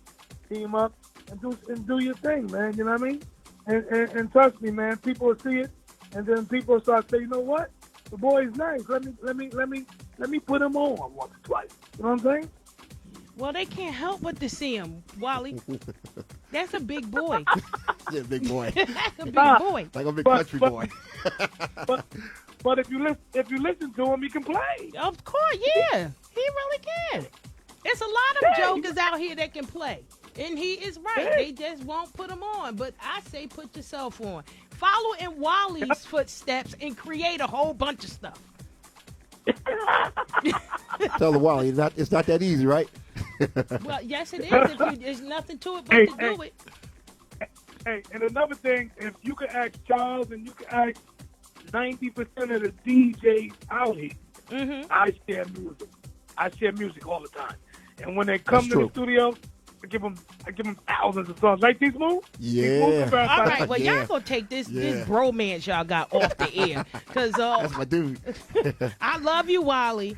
team up, and do your thing, man. You know what I mean? And trust me, man. People will see it, and then people start saying, you know what? The boy's nice. Let me put him on once or twice. You know what I'm saying? Well, they can't help but to see him, Wally. That's a big boy. Yeah, big boy. That's a big boy. Like a big country boy. But if you listen to him, he can play. Of course, yeah. He really can. There's a lot of jokers out here that can play. And he is right. They just won't put them on. But I say put yourself on. Follow in Wally's footsteps and create a whole bunch of stuff. Tell the Wally, it's not that easy, right? Well, yes, it is. There's nothing to it but to do it. Hey, and another thing, if you could ask Charles and you could ask 90% of the DJs out here, I share music. I share music all the time. And when they come to the studio, I give them thousands of songs. Like these moves? Yeah. All right, well, Yeah. y'all gonna take this Yeah. bromance y'all got off the air. Because That's my dude. I love you, Wally.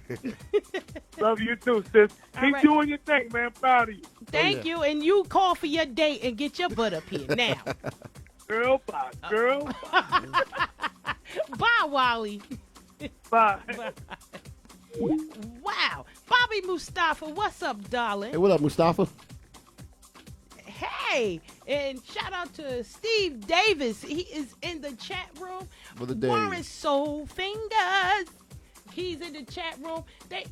Love you too, sis. Keep right. doing your thing, man. Proud of you. Thank you, and you call for your date and get your butt up here now. Girl, bye. Girl, bye. Bye, Wally. Bye. Wow. Bobby Mustafa, what's up, darling? Hey, what up, Mustafa? Hey, and shout out to Steve Davis. He is in the chat room. Brother Dave. Warren Soul Fingers. He's in the chat room.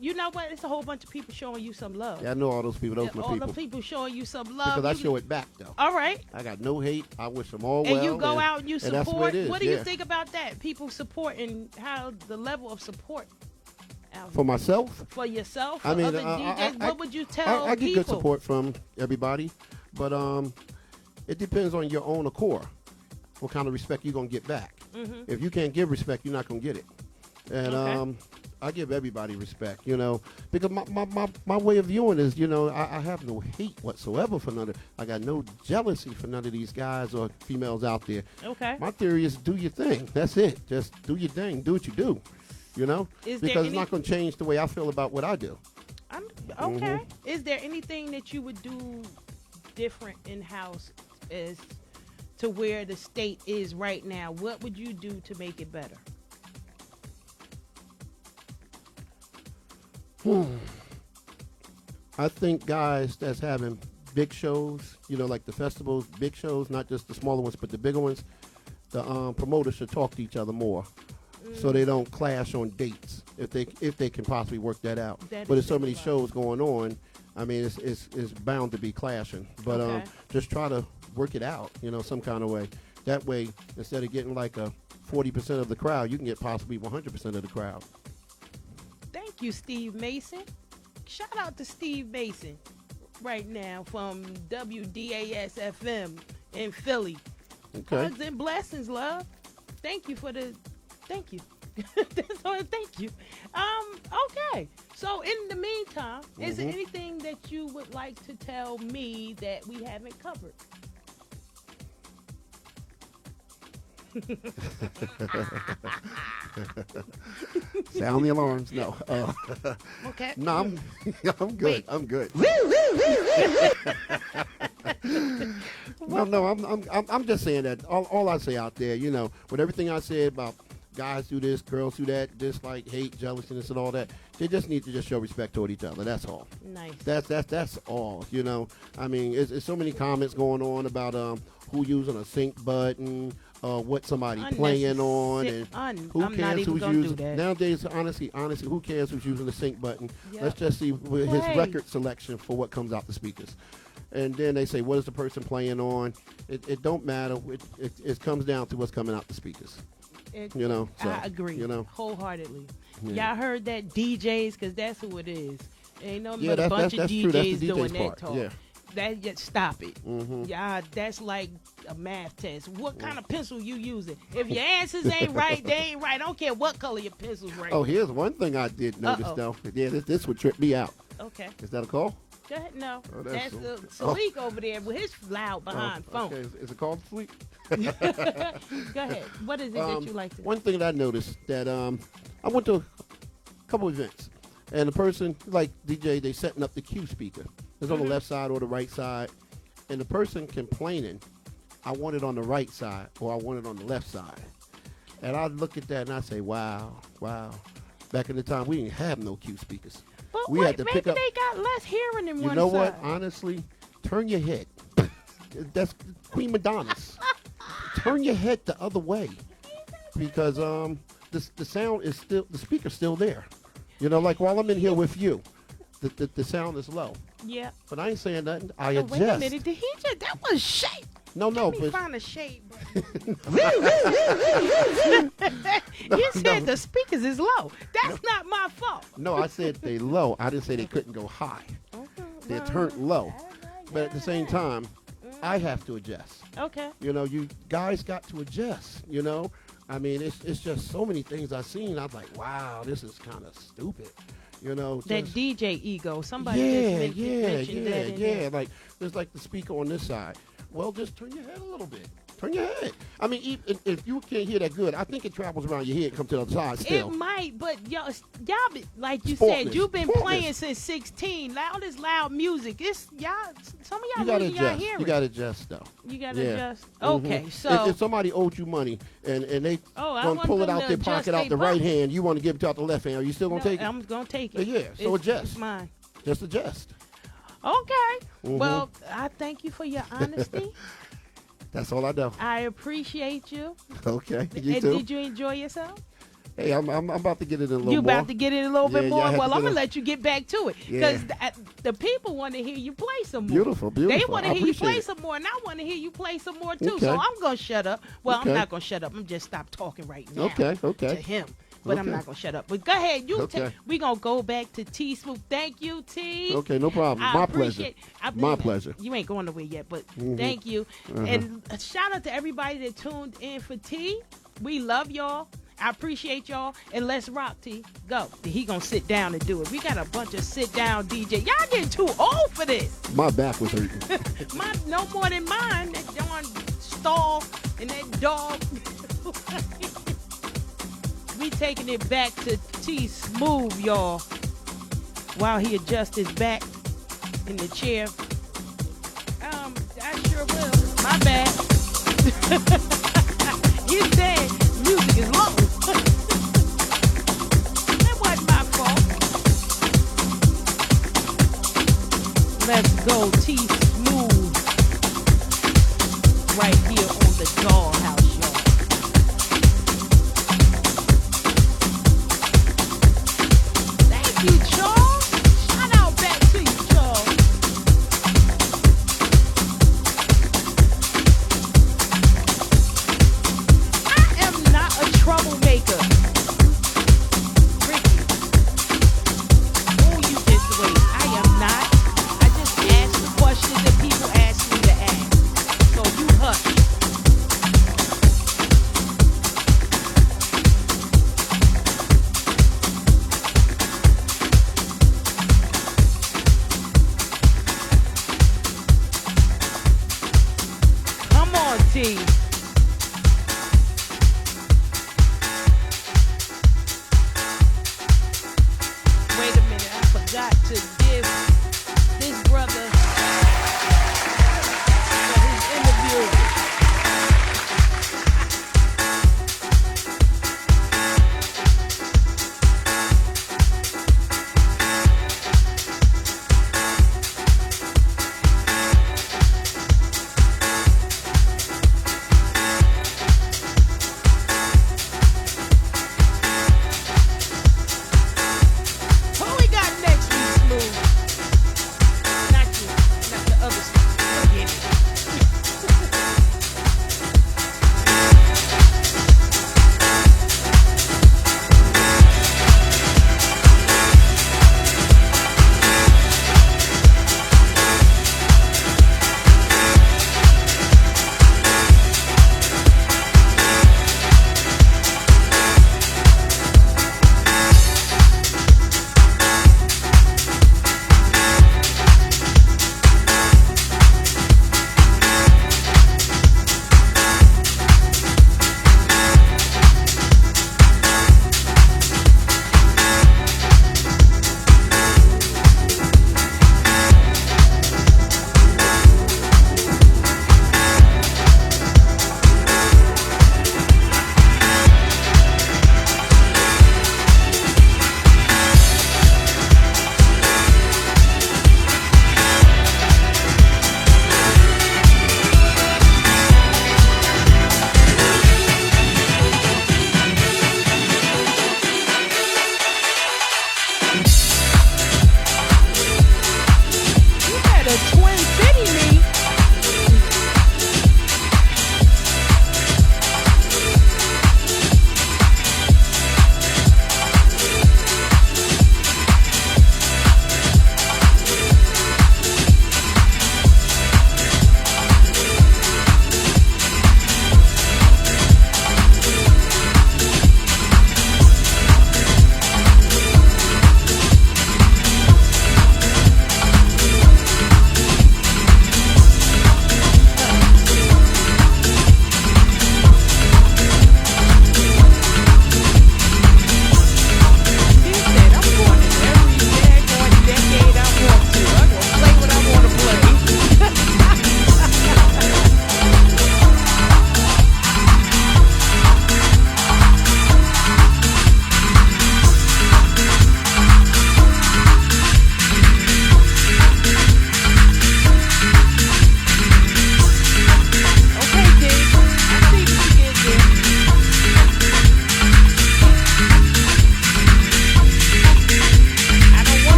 You know what? It's a whole bunch of people showing you some love. Yeah, I know all those people. Those are all my the people. people showing you some love. Because I show it back, though. All right. I got no hate. I wish them all well. And you go out and you support. that's what it is. What do you think about that? People support and how the level of support out For myself? for yourself, for I mean, other DJs. What would you tell I get people? good support from everybody, but it depends on your own accord. What kind of respect you're going to get back. Mm-hmm. If you can't give respect, you're not going to get it. And Okay. I give everybody respect, because my way of viewing is, I have no hate whatsoever for none of, I got no jealousy for none of these guys or females out there. Okay. My theory is do your thing. That's it. Just do your thing. Do what you do, Is there because it's any- not going to change the way I feel about what I do. Okay. Is there anything that you would do different in house as to where the state is right now? What would you do to make it better? I think guys that's having big shows, like the festivals, big shows, not just the smaller ones, but the bigger ones, the promoters should talk to each other more, so they don't clash on dates if they can possibly work that out. That But is there's so many very shows going on. I mean, it's bound to be clashing. But Okay. just try to work it out, some kind of way. That way, instead of getting like a 40% of the crowd, you can get possibly 100% of the crowd. Thank you, Steve Mason. Shout out to Steve Mason right now from WDAS FM in Philly. Okay. Hugs and blessings, love. Thank you. Thank you. Thank you. Okay. So in the meantime, is there anything that you would like to tell me that we haven't covered? Sound the alarms. No. Okay. No, I'm good. Wait. I'm good. No, I'm just saying that all I say out there, with everything I said about guys do this, girls do that, dislike, hate, jealousness, and all that, they just need to just show respect toward each other. That's all. Nice. That's all. I mean, it's so many comments going on about who using a sync button, what somebody playing on, and who I'm not cares even who's gonna do using. that. Nowadays, honestly, who cares who's using the sync button? Yep. Let's just see his Play. record selection for what comes out the speakers. And then they say, what is the person playing on? It don't matter. It comes down to what's coming out the speakers. So, I agree wholeheartedly. Yeah. Y'all heard that DJs, because that's who it is. Ain't nothing Yeah, but a bunch of that's true. That's DJs the DJ's doing part. that talk. Yeah. That just stop it. Mm-hmm. Yeah, that's like a math test. What kind of pencil you using? If your answers ain't right, they ain't right. I don't care what color your pencil's right. Oh, here's one thing I did notice, though. Yeah, this would trip me out. Okay. Is that a call? Go ahead. No. Oh, that's that's Salik over there with his loud behind phone. Okay. Is it called sleep? Go ahead. What is it that you like to One thing that I noticed that I went to a couple events, and the person, like DJ, they setting up the Q speaker. It's on the left side or the right side, and the person complaining, I want it on the right side or I want it on the left side. And I look at that and I say, wow. Back in the time, we didn't have no Q speakers. But We wait, had to maybe pick up. they got less hearing than You one know side. what? Honestly, turn your head. That's Queen Madonna's. Turn your head the other way, because the sound is still, the speaker's still there. Like while I'm in here with you, the sound is low. Yeah. But I ain't saying nothing. I Oh, adjust. wait a minute. Did he just? That was shade. No, Let me but find a shade button. You said the speakers is low. That's not my fault. no, I said they low. I didn't say they couldn't go high. They're turned low. But at the same time, I have to adjust. Okay. You guys got to adjust. I mean, it's just so many things I've seen. I'm like, wow, this is kind of stupid. You know, that just, DJ ego. Somebody yeah, just mentioned that in there. yeah. Like there's like the speaker on this side. Well, just turn your head a little bit. Turn your head. I mean, even if you can't hear that good, I think it travels around your head and comes to the other side still. It might, but y'all like you Sportness. said, you've been Sportness. playing since 16. Loud music. It's y'all. Some of You y'all gotta losing y'all adjust. hearing. You gotta adjust though. You gotta Yeah. adjust. Mhm. Okay, so if somebody owed you money and they I gonna want pull it them out to their adjust pocket out they the right buck. hand, you want to give it out the left hand. Are you still gonna take it? I'm gonna take it. Yeah. So adjust. It's mine. Just adjust. Okay. Mhm. Well, I thank you for your honesty. That's all I know. I appreciate you. Okay. You And too. did you enjoy yourself? Hey, I'm about to get it in a little You more. about to get it a little Yeah, bit yeah, I more? had to Well, get I'm going a- to let you get back to it. Yeah. Because the people want to hear you play some more. Beautiful, beautiful. They want to I hear you play appreciate it. some more, and I want to hear you play some more, too. Okay. So I'm going to shut up. Well, Okay. I'm not going to shut up. I'm just stop talking right now Okay, okay. to him. But I'm Okay. not going to shut up. But go ahead. Okay. We're going to go back to T Smooth. Thank you, T. Okay, no problem. I My appreciate- pleasure. My pleasure. You ain't going nowhere yet, but Mhm. thank you. Uh-huh. And a shout out to everybody that tuned in for T. We love y'all. I appreciate y'all. And let's rock, T. Go. He gonna sit down and do it. We got a bunch of sit down DJ. Y'all getting too old for this. My back was hurting. No more than mine. That darn stall and that dog. We taking it back to T Smooth, y'all. While he adjusts his back in the chair. I sure will. My bad. He said music is low. That wasn't my fault. Let's go T Smooth. Right here on the Dollhouse, y'all. Thank you, Charles. Shout out back to you, Charles. I am not a troublemaker. Ricky. Oh, you just wait. I am not. I just asked the question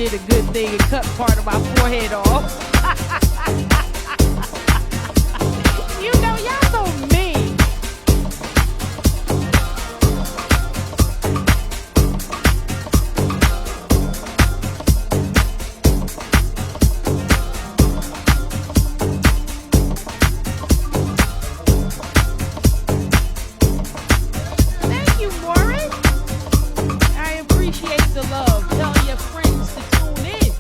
did a good thing and cut part of my forehead off. You know, y'all so mean. Thank you, Morris. I appreciate the love. Tell your friends to tune in.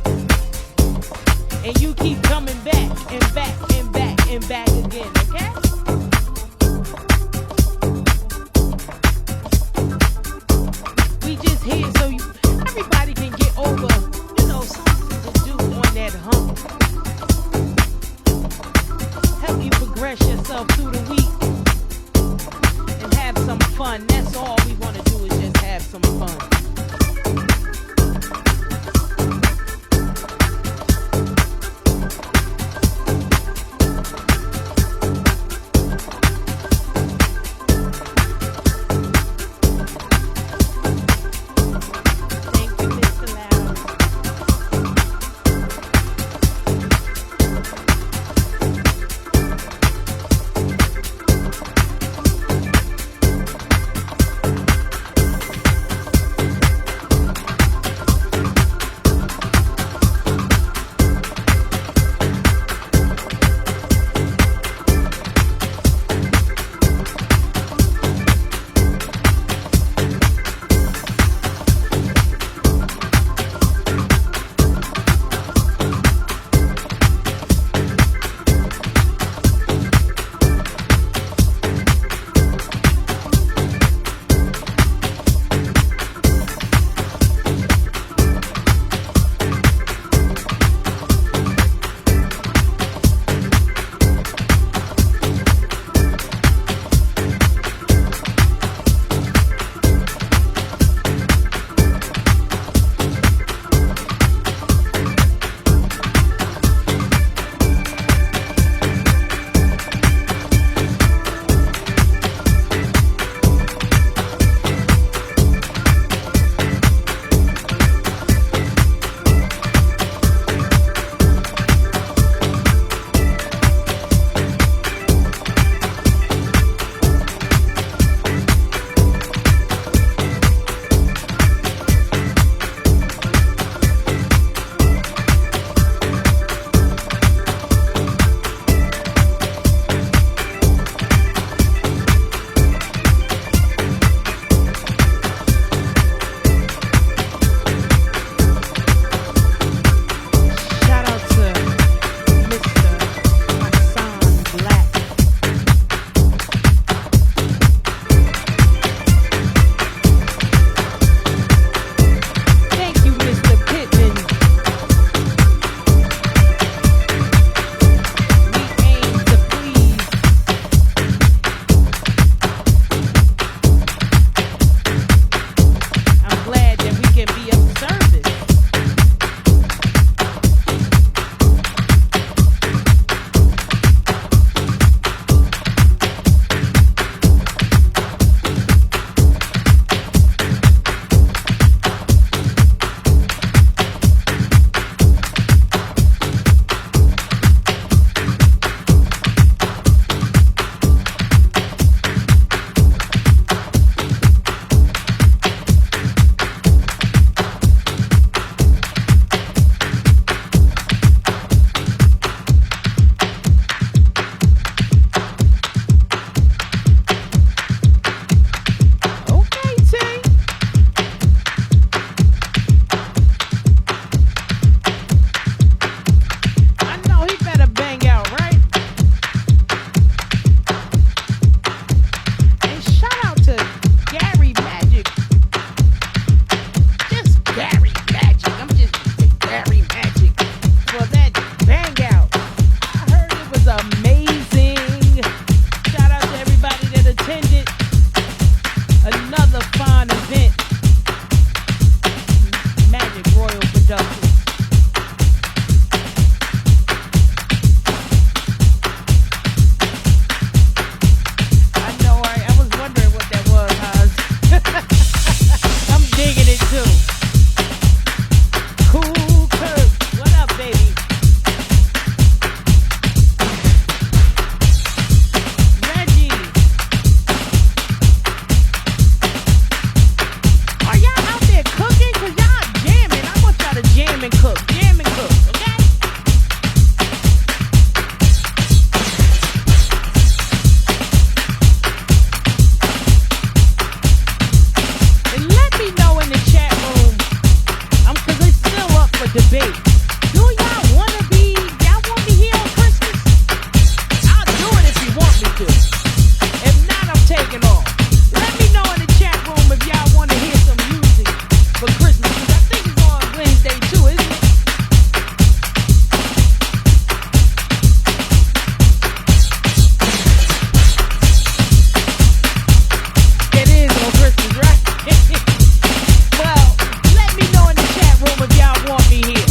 And you keep coming back and back and back and back again, okay? We just here so everybody can get over, something to do on that hump. Help you progress yourself through the week and have some fun. That's all we want to do is just have some fun. Thank you, Mr. Loud. Shout out to Mr. Hassan Black. Thank you, Mr. Pittman. We aim to please. I'm glad that we can be of service. Okay, T. I know he better bang out, right? And shout out to Gary Magic. Just Gary Magic. I'm just Gary Magic for that bang out. I heard it was amazing. Shout out to everybody that attended another fine event. Magic Royal Productions. I know, I was wondering what that was, Haas. I'm digging it too. Cool debate. Do y'all want to be, y'all want me here on Christmas? I'll do it if you want me to. If not, I'm taking off. Let me know in the chat room if y'all want to hear some music for Christmas. Because I think it's on Wednesday too, isn't it? It is on Christmas, right? Well, let me know in the chat room if y'all want me here.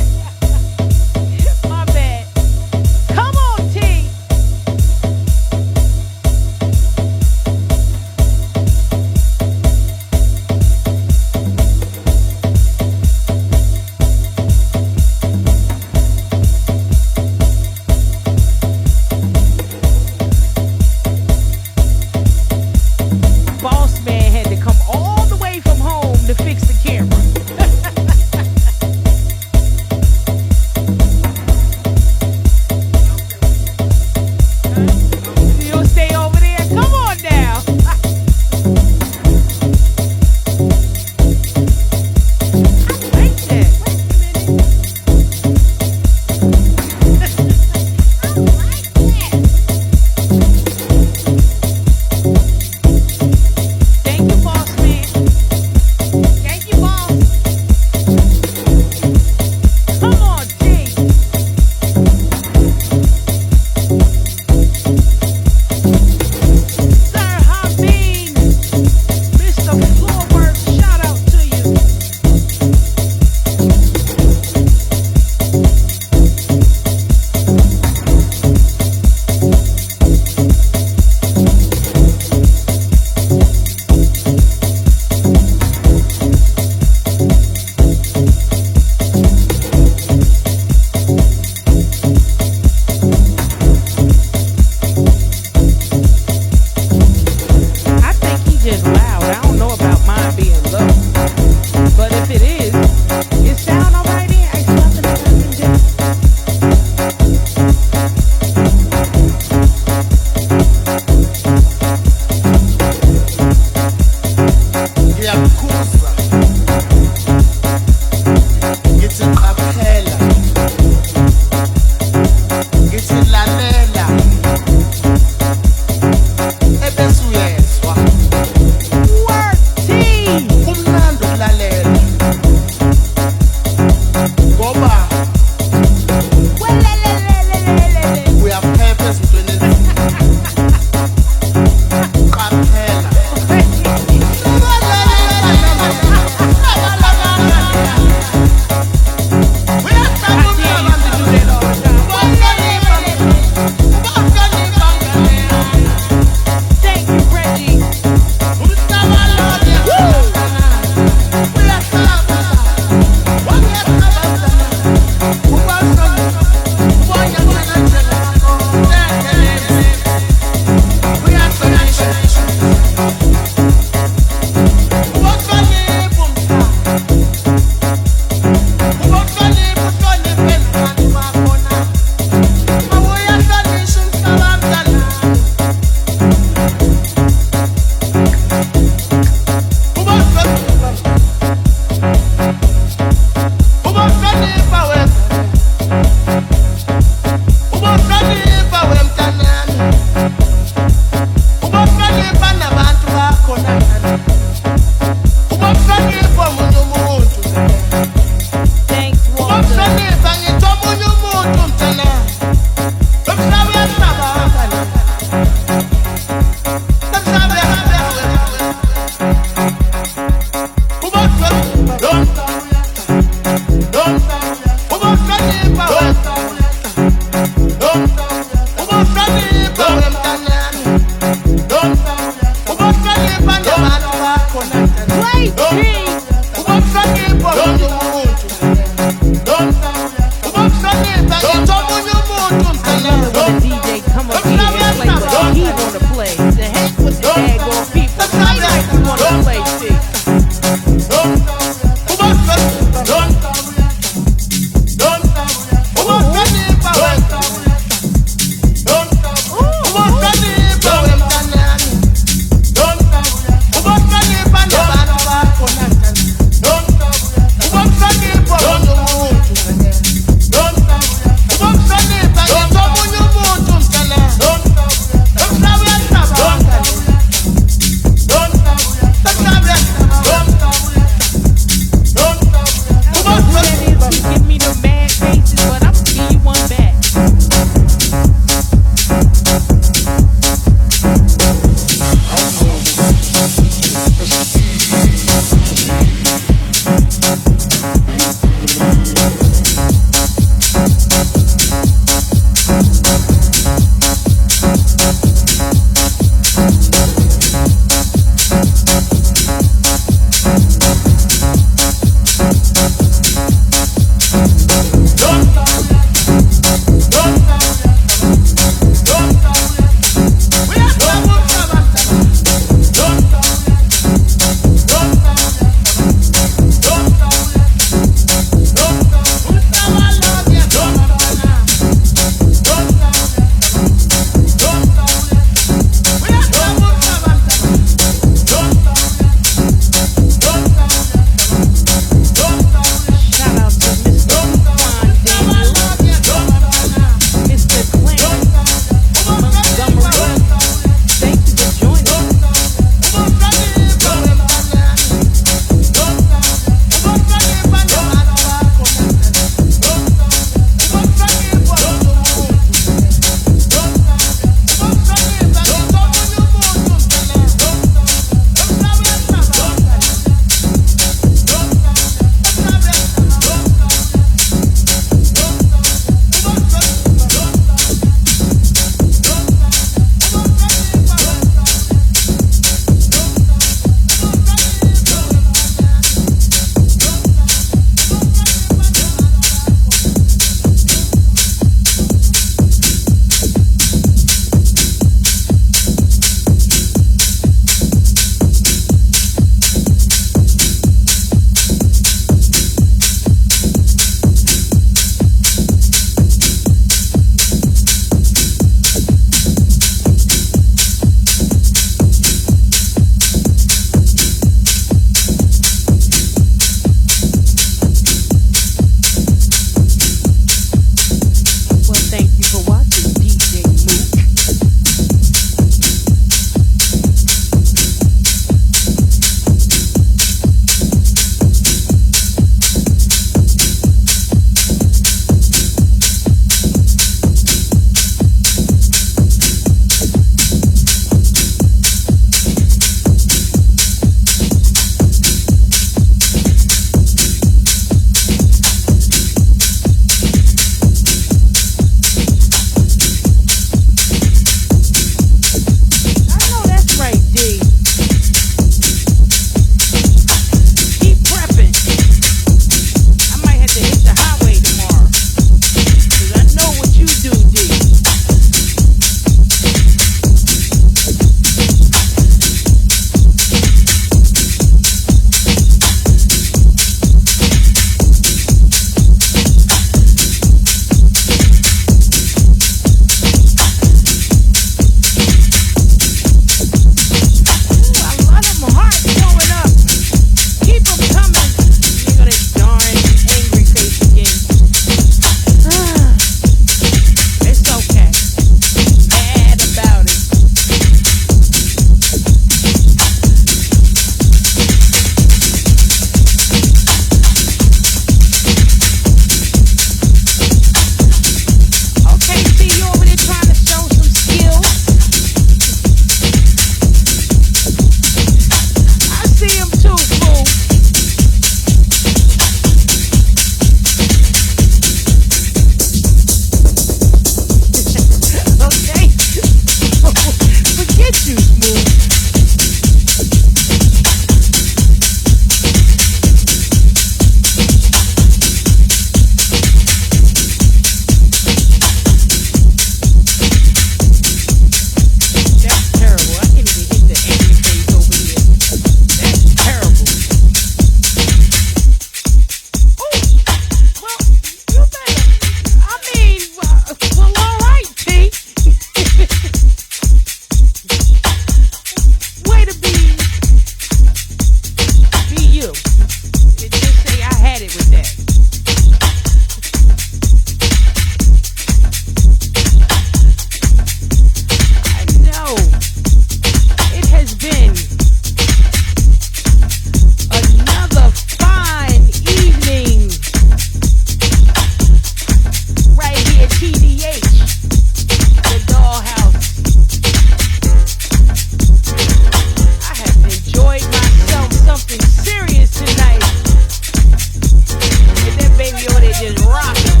just rocking.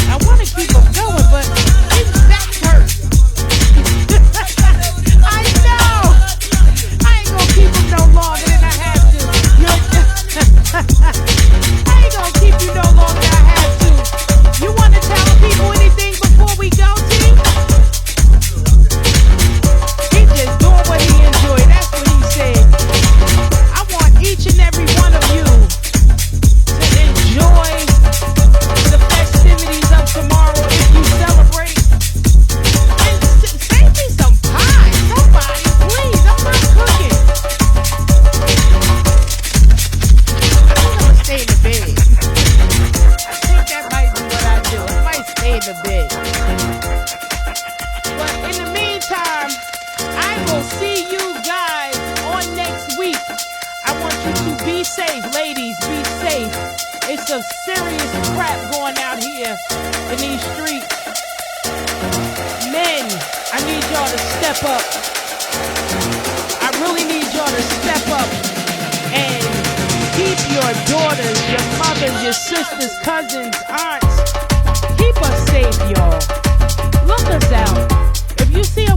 I want to keep them going, but his back hurt. I know. I ain't gonna keep them no longer than I have to. I ain't gonna keep you no longer than I have to. You want to tell the people anything before we go, T? He just doing what he enjoyed. That's what he said. I want each and every one of you to enjoy the festivities of tomorrow if you celebrate. And save me some pie. Somebody, please. I'm not cooking. I think I'm gonna stay in the bed. I think that might be what I do. I might stay in the bed. But in the meantime, I will see you guys on next week. I want you to be safe, ladies. Be safe. It's a serious crap going out here in these streets. Men, I need y'all to step up. I really need y'all to step up and keep your daughters, your mothers, your sisters, cousins, aunts. Keep us safe, y'all. Look us out. If you see a